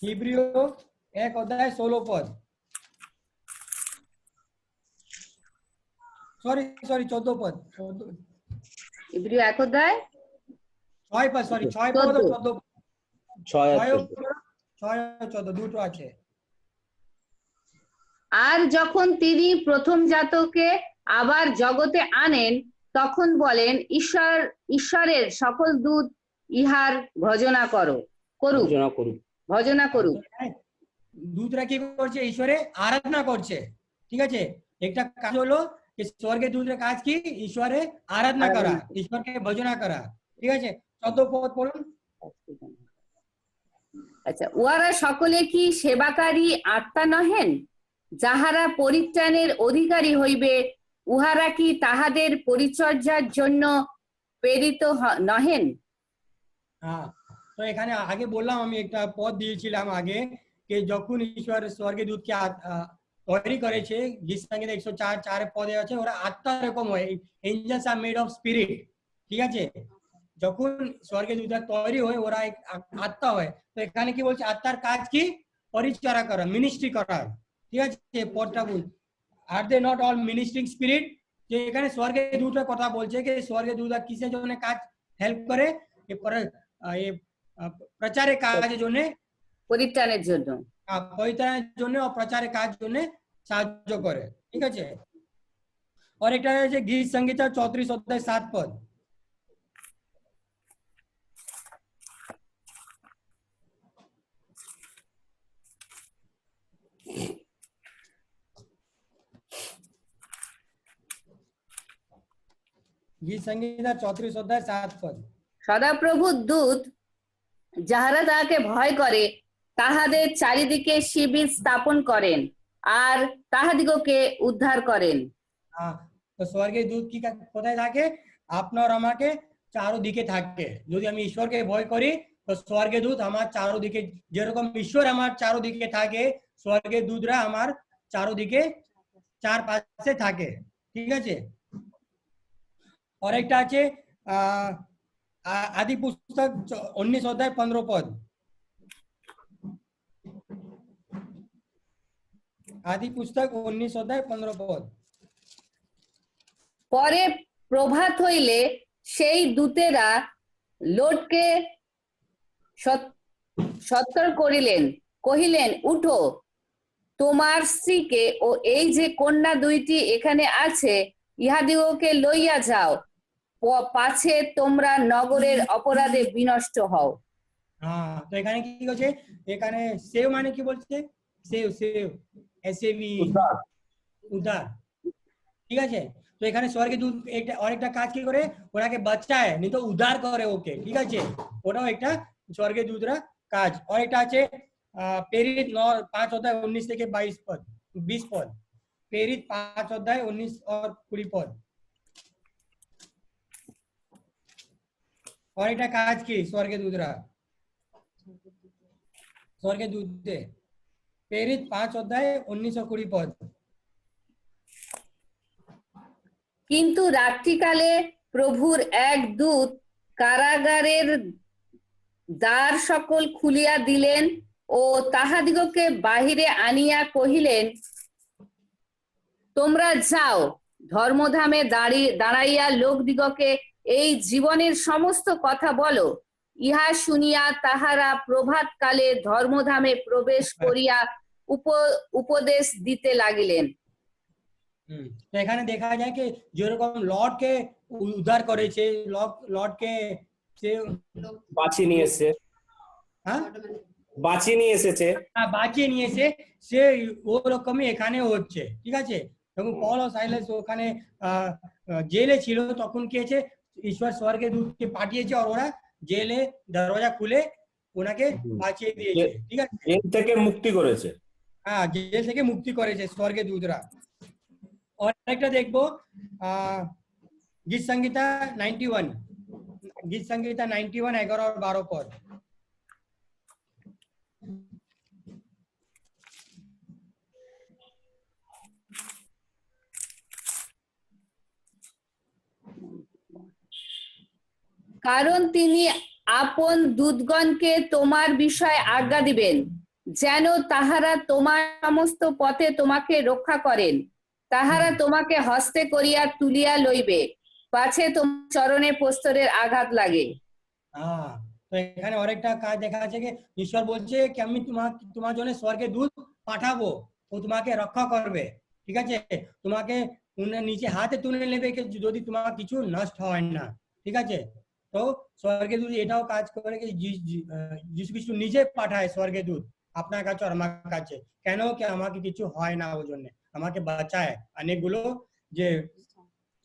Hebrew 1:16 sorry 14 Hebrew 1:6 sorry 6:14 দুটো আছে। আর যখন তিনি প্রথম জাতকে আবার জগতে আনেন তখন বলেন ঈশ্বরের সকল দূত ইহার ভজনা করুক। দূতরা কি করছে, ঈশ্বরে আরাধনা করছে, ঠিক আছে। একটা কাজ হলো স্বর্গের দূতের কাজ কি ঈশ্বরে আরাধনা করা, ঈশ্বরকে ভজনা করা, ঠিক আছে। 14 পড়ুন। আচ্ছা, উহারা সকলে কি সেবাকারী আত্মা নহেন, যাহারা পরিত্রাণের অধিকারী হইবে? উহারা কি তাহাদের পরিচর্যার জন্য প্রেরিত নহেন? হ্যাঁ, তো এখানে আগে বললাম আমি একটা পদ দিয়েছিলাম আগে যে যখন ঈশ্বর স্বর্গের দূতকে তৈরি করেছে, গীত সংগীত 104 পদে আছে ওরা আত্মা এরকম হয়, angels are made of spirit, ঠিক আছে। যখন স্বর্গের দূত তৈরি হয় ওরা এক আত্মা হয়। তো এখানে কি বলছে আত্মার কাজ কি পরিচর্যা করা, মিনিস্ট্রি করা, ঠিক আছে পদটা বল আর দে নট অল মিনিস্ট্রিং স্পিরিট যে এখানে স্বর্গের দূতরা কথা বলছে যে স্বর্গের দূতরা কিসের জন্য কাজ হেল্প করে প্রচারের কাজের জন্য পরিত্রাণের জন্য পরিত্রাণের জন্য ও প্রচারের কাজ জন্য সাহায্য করে ঠিক আছে और एक गीत संगीता 34 अध्याय 7 पद गीत संगीता 34 अध्याय 7 पद সদাপ্রভুর দূত যাহারা তাহাকে ভয় করে তাহাদের চারিদিকে শিবির স্থাপন করেন আর তাহাদিগকে উদ্ধার করেন। তো স্বর্গের দূত কি কোথায় থাকে আপনার আমাকে চারদিকে থাকে যদি আমি ঈশ্বরকে ভয় করি তো স্বর্গের দূত আমার চারদিকে যেরকম ঈশ্বর আমার চারদিকে থাকে স্বর্গের দূতরা আমার চারদিকে চারপাশে থাকে ঠিক আছে और एक আছে आदि पुस्तक 19 अध्याय 15 पद आदि पुस्तक 19 अध्याय 15 पद পরে প্রভাত হইলে সেই দূতেরা লোটকে সত্তর করিলেন কহিলেন উঠো তোমার স্ত্রীকে ও এই যে কন্যা দুইটি এখানে আছে ইহাদিগকে লইয়া যাও পাছে তোমরা নগরের অপরাধে বিনষ্ট হও। হ্যাঁ তো এখানে কি বলছে এখানে সেভ মানে কি বলছে সেভ সেভ এসএভি উদ্ধার ঠিক আছে তো এখানে স্বর্গের দূত একটা আরেকটা কাজ কি করে ওনাকে বাঁচায় नहीं तो উদ্ধার করে ওকে ঠিক আছে ওটাও একটা স্বর্গের দূতরা কাজ আর একটা আছে প্রেরিত 5 অধ্যায় 19 থেকে 22 পদ 20 পদ प्रेरित 5 अध्याय 19 और 20 पद और এটা কাজ কি স্বর্গের দূতরা স্বর্গের দূতে प्रेरित 5 अध्याय 19 और 20 पद কিন্তু রাত্রিকালে প্রভুর এক দূত কারাগারের দ্বার সকল খুলিয়া দিলেন ও তাহাদিগকে বাহিরে আনিয়া কহিলেন তোমরা যাও ধর্মধামে দাঁড়াইয়া লোকদিগকে এই জীবনের সমস্ত কথা বলো ইহা শুনিয়া তাহারা প্রভাতকালে ধর্মধামে প্রবেশ করিয়া উপদেশ দিতে লাগিলেন। তো এখানে দেখা যায় কি যেরকম লর্ডকে উদ্ধার করেছে লর্ডকে সে বাঁচিয়ে নিয়ে এসেছে হ্যাঁ বাঁচিয়ে নিয়ে এসেছে বাঁচিয়ে নিয়ে এসে সে ওরকমই এখানে হচ্ছে ঠিক আছে যখন পল ও সাইলাস ওখানে জেলে ছিল তখন কি হয়েছে ঈশ্বর স্বর্গের দূতকে পাঠিয়েছে আর ওরা জেলে দরজা খুলে ওনাকে বাঁচিয়ে দিয়েছে ঠিক আছে জেল থেকে মুক্তি করেছে হ্যাঁ জেল থেকে মুক্তি করেছে স্বর্গের দূতরা और একটা দেখবো गीत संगीता 91 गीत संगीता 91 11 और 12 पद কারণ তিনি আপন দূতগণকে তোমার বিষয়ে আজ্ঞা দিবেন যেন তাহারা তোমার সমস্ত পথে তোমাকে রক্ষা করেন তাহারা তোমাকে হস্তে করিয়া তুলিয়া লইবে পাছে তোমার চরণে প্রস্তরের আঘাত লাগে। হ্যাঁ তো এখানে আরেকটা কাজ দেখা যাচ্ছে যে ঈশ্বর বলছে কি আমি তোমার জন্য স্বর্গের দূত পাঠাবো ও তোমাকে রক্ষা করবে ঠিক আছে তোমাকে নিচে হাতে তুলে নেবে যদি তোমার কিছু নষ্ট হয় না ঠিক আছে তো স্বর্গের দূত এটাও কাজ করে কি যিশু খ্রিস্ট নিজে পাঠায় স্বর্গের দূত আপনার কাছে আর আমার কাছে কেন কি আমাকে কিছু হয় না ওর জন্য আমাকে বাঁচায় অনেকগুলো যে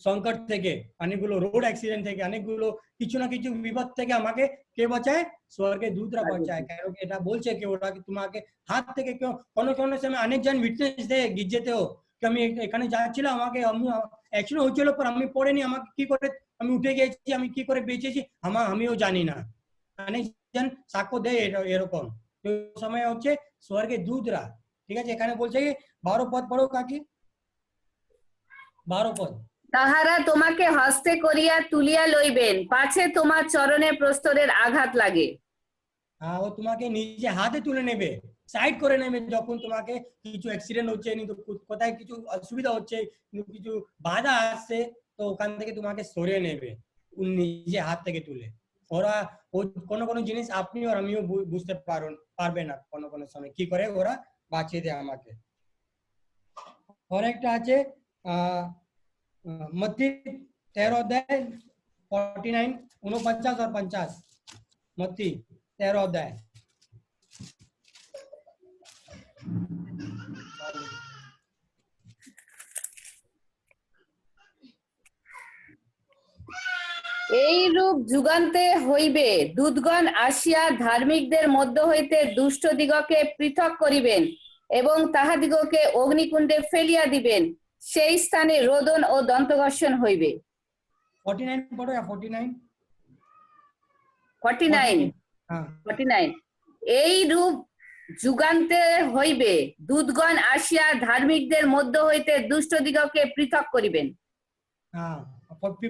সংকট থেকে অনেকগুলো রোড অ্যাক্সিডেন্ট থেকে অনেকগুলো কিছু না কিছু বিপদ থেকে আমাকে কে বাঁচায় স্বর্গের দূতরা বাঁচায় কেন কি এটা বলছে কি ওরা কি তোমাকে হাত থেকে কেউ কোনো কোনো সময় অনেকজন উইটনেস দেয় গির্জেতেও কি আমি এখানে যাচ্ছিলাম আমাকে আমি অ্যাকচুয়ালি হচ্ছিল পর আমি পড়েনি আমাকে কি করে আমি উঠে গেছি আমি কি করে বেঁচেছি আমিও জানি না অনেকজন সাক্ষ্য দেয় এরকম তো সময় হচ্ছে স্বর্গের দূতরা ঠিক আছে এখানে বলছে কি 12 পদ পড়ো কাকি 12 পদ তাহারা তোমাকে হস্তে করিয়া তুলিয়া লইবেন পাছে তোমার চরণে প্রস্তরের আঘাত লাগে ও তোমাকে নিজে হাতে তুলে নেবে সাইড করে নেবে যখন তোমাকে কিছু অ্যাক্সিডেন্ট হচ্ছে, কোথায় কিছু অসুবিধা হচ্ছে, কিছু বাধা আসছে, তো ওখান থেকে তোমাকে সরিয়ে নেবে নিজে হাত থেকে তুলে। ওরা কোনো কোনো জিনিস আপনি আর আমিও বুঝতে পারবে না কোনো কোনো সময় কি করে ওরা বাঁচিয়ে দেয় আমাকে। और एक আছে मत्ती 13 अध्याय 49 49 और 50 मत्ती 13 अध्याय। এই রূপ যুগান্তে হইবে, দূতগণ আসিয়া ধার্মিকদের মধ্য হইতে দুষ্ট দিগকে পৃথক করিবেন এবং তাহাদিগকে অগ্নিকুণ্ডে ফেলিয়া দিবেন, সেই স্থানে রোদন ও দন্তঘর্ষণ হইবে। 49 পড়ো, 49 49 হ্যাঁ 49 এই রূপ যুগান্তে হইবে, দূতগণ আসিয়া ধার্মিকদের মধ্য হইতে দুষ্ট দিগকে পৃথক করিবেন। হ্যাঁ 50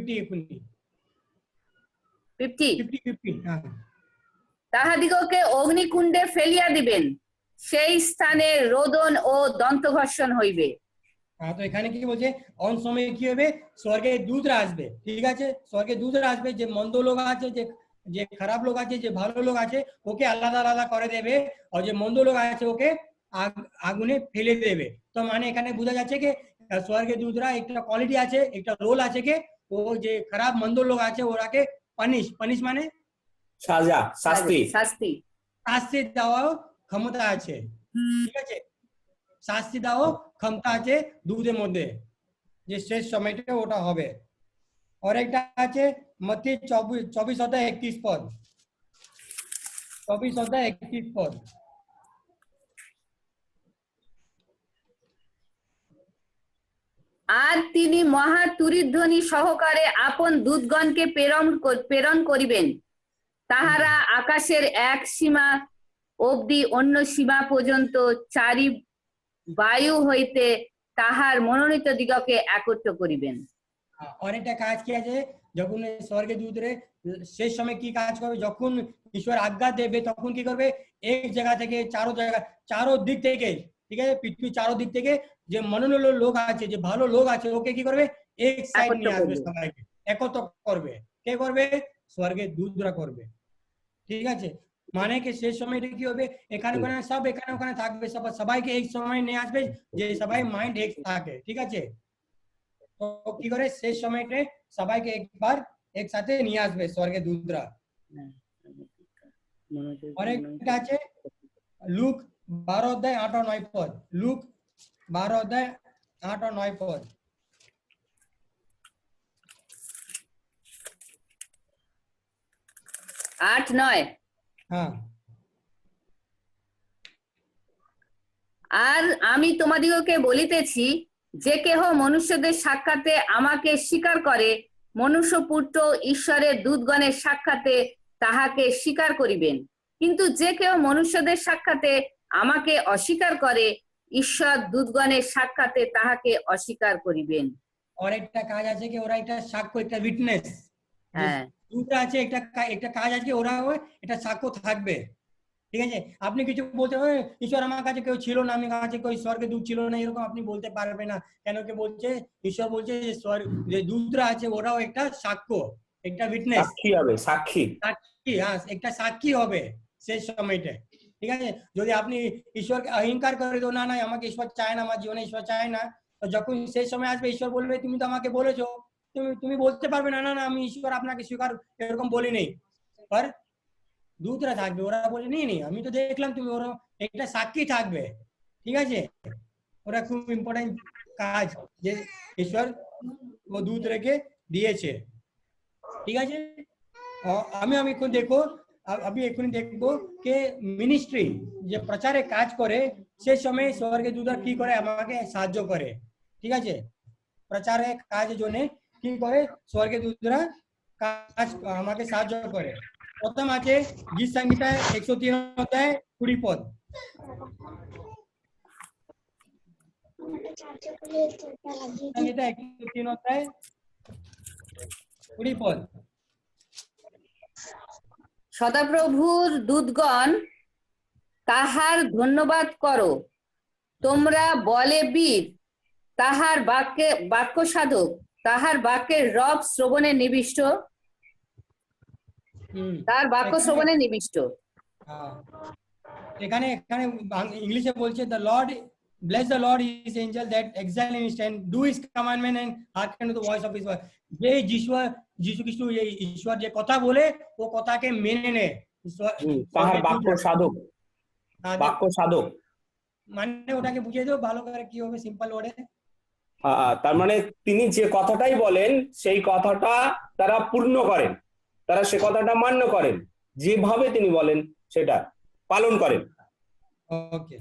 50 হ্যাঁ তাহাদিগকে অগ্নিকুণ্ডে ফেলিয়া দিবেন, সেই স্থানে রোদন ও দন্তঘর্ষণ হইবে। হ্যাঁ, তো এখানে কি বলছে, অন সময় কি হবে, স্বর্গে দূতরা আসবে, ঠিক আছে, স্বর্গে দূতরা আসবে, যে মন্দ লোক আছে, যে খারাপ লোক আছে, যে ভালো লোক আছে, ওকে আলাদা আলাদা করে দেবে, আর যে মন্দ লোক আছে ওকে আগুনে ফেলে দেবে। তো মানে এখানে বোঝা যাচ্ছে কি স্বর্গে দূতরা একটা কোয়ালিটি আছে, একটা রোল আছে, কি ও যে খারাপ মন্দ লোক আছে ওরাকে পানিশ মানে সাজা, শাস্তি শাস্তি দেওয়ার ক্ষমতা আছে, ঠিক আছে, শাস্তি দেওয়ার ক্ষমতা আছে দূতের মধ্যে, যে শেষ সময়টা ওটা হবে। और একটা আছে মত্তি 24 অধ্যায় 31 পদ, 24 অধ্যায় 31 পদ। আর তিনি মহা তুরিধ্বনি সহকারে আপন দূতগণকে প্রেরণ করিবেন, তাহারা আকাশের এক সীমা অবধি অন্য সীমা পর্যন্ত চারি বায়ু হইতে তাহার মনোনীত দিগকে একত্র করিবেন। অনেকটা কাজ কি আছে, যখন স্বর্গে দূতরে শেষ সময় কি কাজ করবে, যখন ঈশ্বর আজ্ঞা দেবে তখন কি করবে, এক জায়গা থেকে চারো দিক থেকে, ঠিক আছে, পৃথিবীর চারো দিক থেকে যে মনোনীত লোক আছে, যে ভালো লোক আছে, ওকে কি করবে, এক সাইড নিয়ে আসবে, সবাইকে একত্র করবে। কে করবে? স্বর্গের দূতরা করবে, ঠিক আছে। মানে কি শেষ সময়টা কি হবে, এখানে সব এখানে ওখানে থাকবে, সবাইকে এক সময় নিয়ে আসবে, যে সবাই মাইন্ড এক থাকে, ঠিক আছে। তো কি করে শেষ সময়তে সবাইকে একবার একসাথে নিয়ে আসবে স্বর্গের দূতরা। অনেকটা আছে লুক 12 অধ্যায় 8 ও 9 পদ, লুক 12 অধ্যায় 8 ও 9 পদ। 8-9 হ্যাঁ। আর আমি তোমাদিগকে বলিতেছি, যে কেহ মনুষ্যদের সাক্ষাতে আমাকে স্বীকার করে, মনুষ্যপুত্র ঈশ্বরের দূতগণের সাক্ষাতে তাহাকে স্বীকার করিবেন, কিন্তু যে কেহ মনুষ্যদের সাক্ষাতে আমাকে অস্বীকার করে, ঈশ্বর দূতগণের সাক্ষাতে তাহাকে অস্বীকার করিবেন। অনেকটা কাজ আছে কি, ওরা একটা সাক্ষ্য, একটা উইটনেস, হ্যাঁ, দূতরা আছে, একটা কাজ আছে, ওরা এটা সাক্ষ্য থাকবে, ঠিক আছে। আপনি কিছু বলতে হবে, ঈশ্বর আমার কাছে কেউ ছিল না, আমি কাছে কেউ স্বর্গে দূত ছিল না, এরকম আপনি বলতে পারবে না। কেন কি বলছে, ঈশ্বর বলছে যে দূতরা আছে ওরাও একটা সাক্ষ্য, একটা উইটনেস, সাক্ষী হবে, সাক্ষী, হ্যাঁ, একটা সাক্ষী হবে শেষ সময়টা, ঠিক আছে। যদি আপনি ঈশ্বরকে অহংকার করে দো, না না আমাকে ঈশ্বর চায় না, আমার জীবনে ঈশ্বর চায় না, তো যখন শেষ সময় আসবে ঈশ্বর বলবে তুমি তো আমাকে বলেছো, তুমি বলতে পারবে না, না না আমি ঈশ্বর আপনাকে স্বীকার এরকম বলি নেই, আর দূতরা থাকবে, ওরা বলে নেই আমি তো দেখলাম তুমি, ওরা একটা সাক্ষী থাকবে, ঠিক আছে। ওরা খুব ইম্পর্টেন্ট কাজ যে ঈশ্বর ও দূত রেখে দিয়েছে, ঠিক আছে। আমি এখন দেখবো কে মিনিস্ট্রি যে প্রচারে কাজ করে, সে সময় স্বর্গের দূতরা কি করে আমাকে সাহায্য করে, ঠিক আছে। প্রচারে কাজ জন্য কি করে স্বর্গের দূতরা কাজ আমাকে সাহায্য করে। প্রথম আছে গীত সংহিতা 103 অধ্যায় 20 পদ। সংহিতা 103 অধ্যায় 20 পদ। সদাপ্রভুর দূতগণ তাহার ধন্যবাদ করো, তোমরা বলে বীর, তাহার বাক্য সাধক, তাহার বাক্যের রব শ্রবণে নিবিষ্ট, তার বাক্য শ্রবণে নিবিষ্ট। এখানে এখানে ইংলিশে বলছে the Lord bless the Lord his angel that excel in his strength, do his commandment and hearken to the voice of his word। যে যিশু খ্রিস্ট এই ঈশ্বর যে কথা বলে ও কথাকে মেনে নেয়, তাহার বাক্য সাধক, বাক্য সাধক মানে ওটাকে বুঝিয়ে দাও ভালো করে কি হবে সিম্পল ওয়ার্ডে। তার মানে তিনি যে কথাটাই বলেন সেই কথাটা তারা পূর্ণ করেন, তারা সে কথাটা মান্য করেন, যেভাবে তিনি বলেন সেটা পালন করেন। ওকে,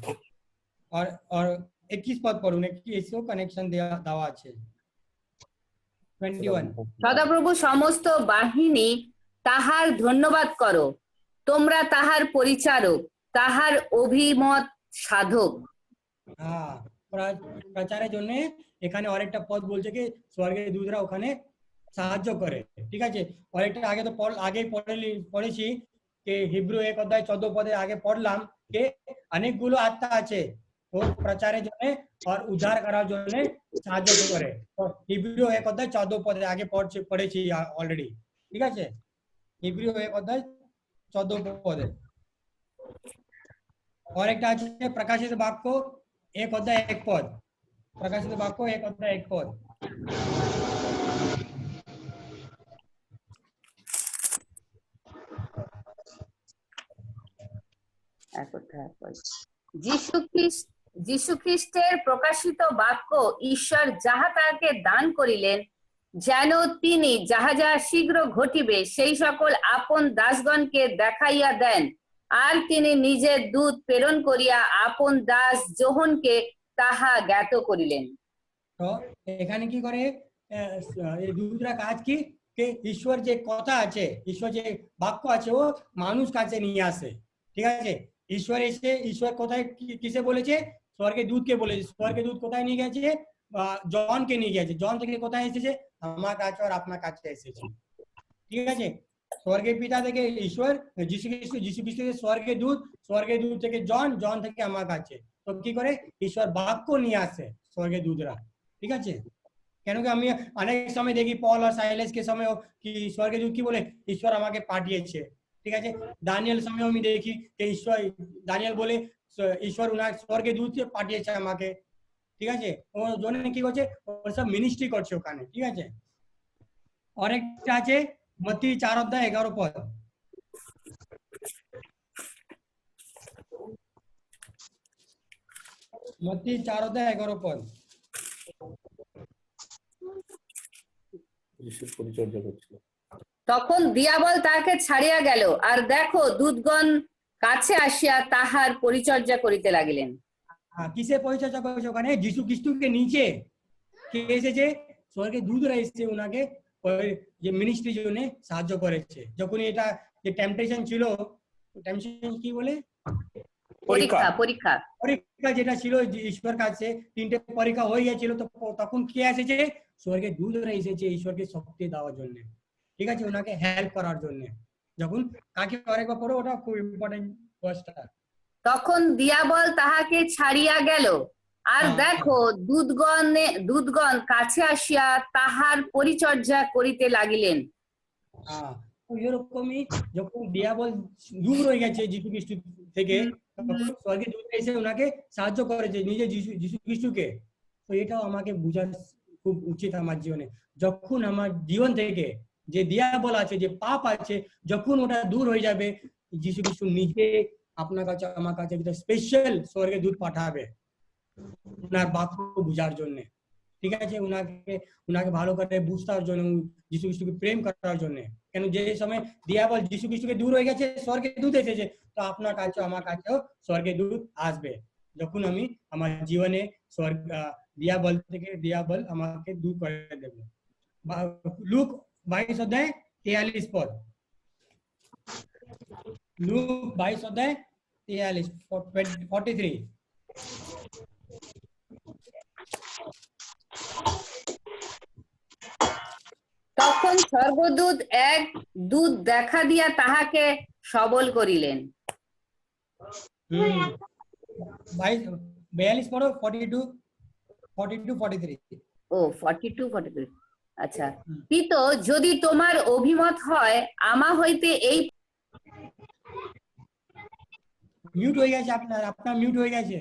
और 21 পদ পড়ুন, একটি এসও কানেকশন দেওয়া আছে 21। সদাপ্রভু সমস্ত বাহিনী তাহার ধন্যবাদ করো, তোমরা তাহার পরিচারক, তাহার অভিমত সাধক। হ্যাঁ, প্রচারের জন্য এখানে আরেকটা পদ বলছে কি স্বর্গের দূতরা ওখানে সাহায্য করে, ঠিক আছে। আরেকটা আগে তো পড়েছি যে হিব্রু 1 অধ্যায় 14 পদে আগে পড়লাম যে অনেকগুলো আত্মা আছে ও প্রচারের জন্য আর উদ্ধার করার জন্য সাহায্য করে। হিব্রু 1 অধ্যায় 14 পদে আগে পড়েছি অলরেডি, ঠিক আছে। হিব্রু 1 অধ্যায় 14 পদে और एक আছে প্রকাশিত বাক্য 1 অধ্যায় 1 পদ, প্রকাশিত বাক্য 1 অধ্যায় 1 পদ। যীশু খ্রিস্টের প্রকাশিত বাক্য ঈশ্বর যাহা তাহাকে দান করিলেন, যেন তিনি যাহা যাহা শীঘ্র ঘটিবে সেই সকল আপন দাসগণকে দেখাইয়া দেন, আর তিনি নিজের দূত প্রেরণ করিয়া আপন দাস যোহনকে তাহা জ্ঞাত করিলেন। তো এখানে কি করে এই দূতরা কাজ কি ঈশ্বর যে কথা আছে, ঈশ্বর যে বাক্য আছে ও মানুষ কাছে নিয়ে আসে, ঠিক আছে। ঈশ্বর কোথায় কিসে বলেছে? স্বর্গের দূতকে বলেছে। স্বর্গের দূত কোথায় নিয়ে গেছে? জনকে নিয়ে গেছে। জন থেকে কোথায় এসেছে? আমার কাছে আর আপনার কাছে এসেছে, ঠিক আছে। স্বর্গের পিতা থেকে ঈশ্বর, যিশু খ্রিস্ট থেকে স্বর্গের দূত থেকে জন থেকে আমার কাছে। তো কি করে ঈশ্বর বাক্য নিয়ে আসে স্বর্গের দূতরা, ঠিক আছে। কেন কি আমি অনেক সময় দেখি পল আর সাইলাসকে সময় কি স্বর্গের দূত কি বলে, ঈশ্বর আমাকে পাঠিয়েছে, ঠিক আছে। দানিয়েল সময় আমি দেখি যে দানিয়েল বলে ঈশ্বর উনার স্বর্গের দূত পাঠিয়েছে আমাকে, ঠিক আছে। ওর জন্য কি করছে, ওর সব মিনিস্ট্রি করছে ওখানে, ঠিক আছে। আরেকটা আছে মত্তি 4 অধ্যায় 11 পদ। মত্তি 4 অধ্যায় 11 পদ। পরিচর্যা করছিল। তখন দিয়াবল তাহাকে ছাড়িয়া গেল, আর দেখো দূতগণ কাছে আসিয়া তাহার পরিচর্যা করিতে লাগিলেন। কিসে পরিচর্যা করেছে ওখানে? যিশু খ্রিস্টকে নিচে কে এসেছে? স্বর্গের দূতরা এসেছে উনাকে যে মিনিস্ট্রির জন্য সাহায্য করেছে। যখন এটা যে টেম্পটেশন ছিল, টেম্পটেশন কি বলে, পরীক্ষা যেটা ছিল ঈশ্বর কাছে, 3টে পরীক্ষা হয়ে গেছিল, তো তখন কে এসেছে? স্বর্গের দূতরা এসেছে ঈশ্বরকে শক্তি দেওয়ার জন্য, ঠিক আছে, ওনাকে হেল্প করার জন্য। যখন কাকে আরেকবার পড়ো, ওটা খুব ইম্পর্টেন্ট ভার্সটা। তখন দিয়াবল তাহাকে ছাড়িয়া গেল, আর দেখো দূতগণ কাছে আসিয়া তাহার পরিচর্যা করিতে লাগিলেন। এরকমই যখন দিয়াবল দূর হয়ে গেছে যীশু খ্রিস্ট থেকে, স্বর্গের দূত এসে ওনাকে সাহায্য করেছে নিজে যীশু খ্রিস্টকে। তো এটাও আমাকে বোঝা খুব উচিত আমার জীবনে। যখন আমার জীবন থেকে যে দিয়াবল আছে, যে পাপ আছে, যখন ওটা দূর হয়ে যাবে, যীশু খ্রিস্ট নিজে আপনার কাছে আমার কাছে স্পেশাল স্বর্গের দূত পাঠাবে ওনার বাক্য বুঝার জন্য, ঠিক আছে, উনাকে ভালো করে বুঝার জন্য, যীশু খ্রিস্টকে প্রেম করার জন্য। কেন যে সময় দিয়াবল যীশু খ্রিস্টকে দূর হয়ে গেছে, স্বর্গের দূত এসেছে, তো আপনার কাছে আমার কাছেও স্বর্গের দূত আসবে যখন আমি আমার জীবনে দিয়াবল আমাকে দূর করে দেবে। লুক 22 অধ্যায় 43 পদ। লুক 22 অধ্যায় 43। তখন স্বর্গদূত এক দূত দেখা দিয়া তাহাকে সবল করিলেন। 42 পড়ো, 42 43। ও 42 43। আচ্ছা, পিতো যদি তোমার অভিমত হয় আমা হইতে এই মিউট হয়ে গেছে আপনার মিউট হয়ে গেছে।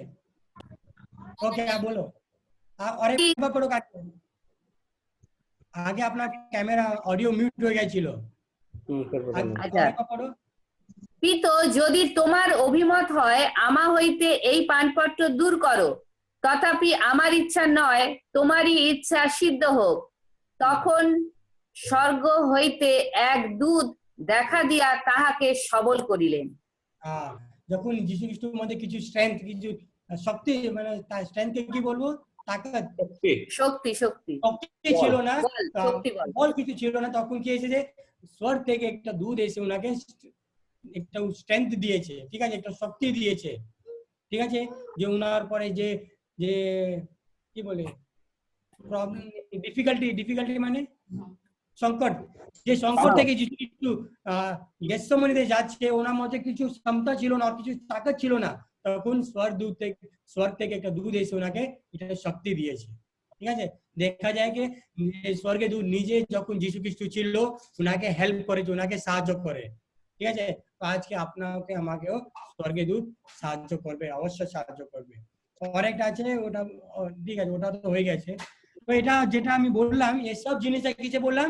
ওকে বলো और एक बार पढ़ो काटो। आगे अपना कैमरा ऑडियो म्यूट हो गया ছিল। আচ্ছা, আরেকবার পড়ো। পিতো যদি তোমার অভিমত হয় আমা হইতে এই পানপত্র দূর করো, তথাপি আমার ইচ্ছা নয় তোমারই ইচ্ছা সিদ্ধ হোক। তখন স্বর্গ হইতে এক দূত দেখা দিয়া তাহাকে সবল করিলেন। হ্যাঁ, যখন যিশু খ্রিস্টের মধ্যে কিছু স্ট্রেংথ, কিছু শক্তি, মানে তার স্ট্রেংথকে কি বলবো, তাকত, শক্তি শক্তি শক্তি ছিল না, শক্তি বল। বল কিছু ছিল না, তখন কি এসেছে, স্বর্গ থেকে একটা দূত এসে ওনাকে একটা স্ট্রেংথ দিয়েছে, ঠিক আছে, একটা শক্তি দিয়েছে, ঠিক আছে, যে ওনার পরে যে যে কি বলে প্রবলেম, ডিফিকাল্টি মানে সংকট, যে সংকট থেকে যিশু একটু গেতসেমানিতে যাচ্ছে, ওনার মধ্যে কিছু ক্ষমতা ছিল না, আর কিছু তাকত ছিল না, তখন স্বর্গ থেকে একটা দূত এসে ওনাকে এটা শক্তি দিয়েছে, ঠিক আছে। দেখা যায় কি স্বর্গে দূত নিজে যখন যিশু খ্রিস্ট ছিল ওনাকে হেল্প করেছে, ওনাকে সাহায্য করে, ঠিক আছে। তো আজকে আপনাকে আমাকেও স্বর্গে দূত সাহায্য করবে, অবশ্যই সাহায্য করবে। আরেকটা আছে, ওটা ঠিক আছে, ওটা তো হয়ে গেছে। তো এটা যেটা আমি বললাম, এসব জিনিসটা কিসে বললাম,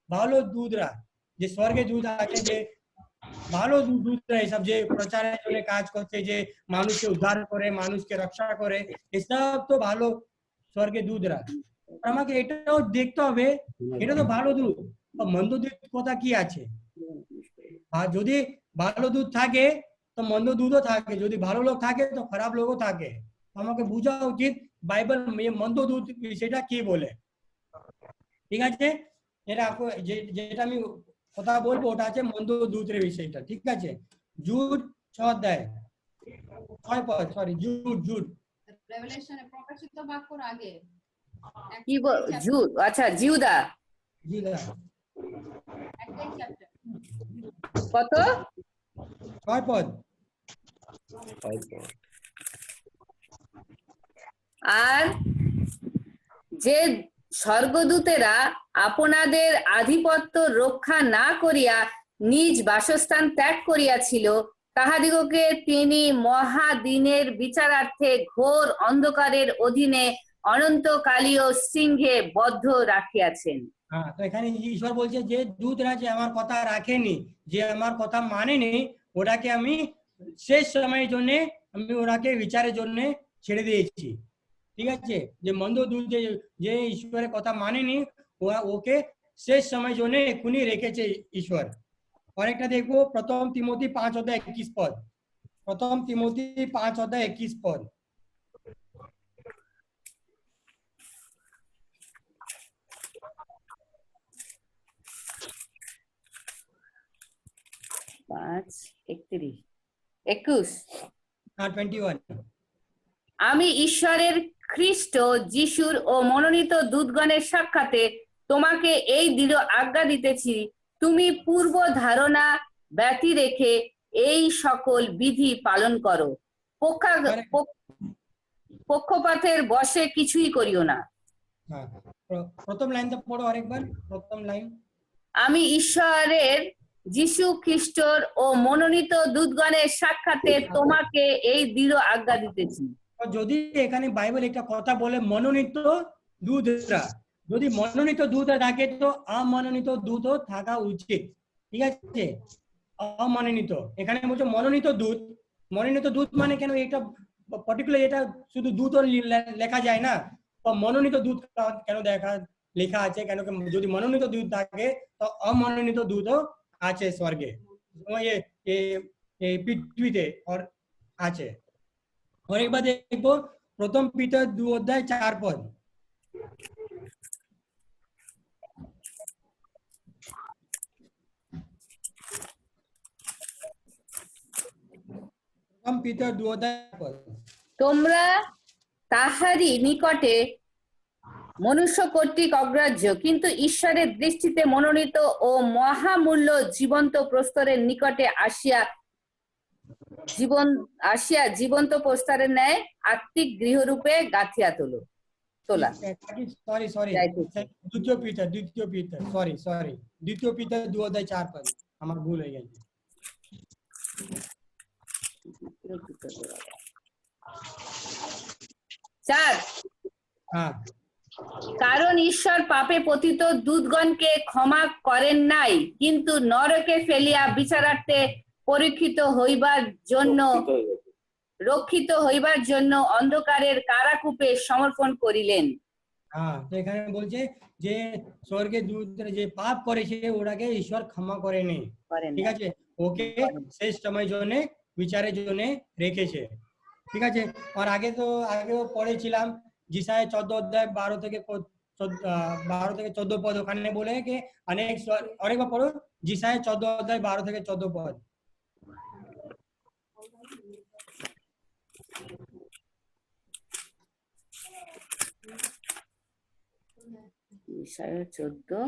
ভালো দূতরা, যে স্বর্গে দূত আছে, যে ভালো দূতরা এসব যে প্রচারের জন্য কাজ করছে, যে মানুষকে উদ্ধার করে, মানুষকে রক্ষা করে, এসব তো ভালো স্বর্গে দূতরা। আমাকে এটাও দেখতে হবে, এটা তো ভালো দূত, মন্দ দূত কথা কি আছে, আর যদি ভালো দূত থাকে তো মন্দ দূতও থাকে, যদি ভালো লোক থাকে তো খারাপ লোকও থাকে। আমাকে বোঝা উচিত বাইবেল মন্দ দূত সেটা কি বলে, ঠিক আছে। এটা যেটা আমি কথা বলবো ওটা আছে মন্দ দূতের বিষয়টা, ঠিক আছে। জুড 6 অধ্যায় 6 পদ, সরি জুড রেভেলেশনে প্রকাশিত বাক্যর আগে কি জুদ, আচ্ছা জিউদা একটাই চ্যাপ্টার, কত 6 পদ। আর যে স্বর্গদূতেরা আপনাদের আধিপত্য রক্ষা না করিয়া নিজ বাসস্থান ত্যাগ করিয়াছিল, তাহাদিগকে তিনি মহাদিনের বিচারার্থে ঘোর অন্ধকারের অধীনে অনন্তকালীয় সিংহে বদ্ধ রাখিয়াছেন। হ্যাঁ, তো এখানে ঈশ্বর বলছে যে দূতরা যে আমার কথা রাখেনি, যে আমার কথা মানেনি, ওটাকে আমি শেষ সময়ের জন্য আমি ওনাকে বিচারের জন্য ছেড়ে দিয়েছি, ঠিক আছে। যে মন্দ দূত যে ঈশ্বরের কথা মানেনি, ওকে শেষ সময়ের জন্য এক্ষুনি রেখেছে ঈশ্বর। অনেকটা দেখবো প্রথম তিমোথী 5 অধ্যায় 21 পদ, প্রথম তিমোথী 5 অধ্যায় 21 পদ। আমি ঈশ্বরের খ্রিস্ট যিশুর ও মনোনীত দূতগণের সাক্ষাতে তোমাকে এই দৃঢ় আজ্ঞা দিতেছি, তুমি পূর্ব ধারণা ব্যতি রেখে এই সকল বিধি পালন করো, পক্ষপাতের বশে কিছুই করিও না। প্রথম লাইনটা পড়ো আরেকবার, প্রথম লাইন। আমি ঈশ্বরের যিশু খ্রিস্টর ও মনোনীত দূতগণের সাক্ষাতে তোমাকে এই দৃঢ় আজ্ঞা দিতেছি। যদি এখানে বাইবেল একটা কথা বলে মনোনীত দূতরা, যদি মনোনীত দূতরা থাকে তো অমনোনীত দূতও থাকা উচিত, ঠিক আছে। অমনোনীত, এখানে বলছে মনোনীত দূত। মনোনীত দূত মানে কেন, এটা পার্টিকুলার এটা শুধু দূত লেখা যায় না, তো মনোনীত দূত কেন লেখা আছে, কেন যদি মনোনীত দূত থাকে তো অমনোনীত দূতও আছে স্বর্গে, পৃথিবীতে আছে। অনেকবার দেখবো প্রথম পিতর 2 অধ্যায় 4 পদ। প্রথম পিতর 2 অধ্যায় 4 পদ। তোমরা তাহারই নিকটে মনুষ্য কর্তৃক অগ্রাহ্য কিন্তু ঈশ্বরের দৃষ্টিতে মনোনীত ও মহামূল্য জীবন্ত প্রস্তরের নিকটে আসিয়া জীবন আসিয়া জীবন্ত প্রস্তারের ন্যায় আত্মিক গৃহরূপে গাঁথিয়া তোলা সরি সরি যাইতেছে। দ্বিতীয় পিতর সরি দ্বিতীয় পিতর 2:4 পদ আমার ভুল হয়ে গেছে। চার, হ্যাঁ কারণ ঈশ্বর পাপে পতিত দূতগণকে ক্ষমা করেন নাই, কিন্তু নরকে ফেলিয়া বিচারার্থে পরীক্ষিত হইবার জন্য রক্ষিত হইবার জন্য অন্ধকারের কারাকূপে সমর্পণ করিলেন। হ্যাঁ, তো এখানে বলছে যে স্বর্গের দূতরা যে পাপ করেছে ওটাকে ঈশ্বর ক্ষমা করেনি, ঠিক আছে, ওকে শেষ সময় জন্য বিচারের জন্য রেখেছে, ঠিক আছে। আর আগেও পড়েছিলাম জিসায় 14 অধ্যায় 12 থেকে 14 পদ, ওখানে বলে কি অনেকবার পড়ো জিসায় 14 অধ্যায় 12 থেকে 14 পদ। ইসাইয়া 14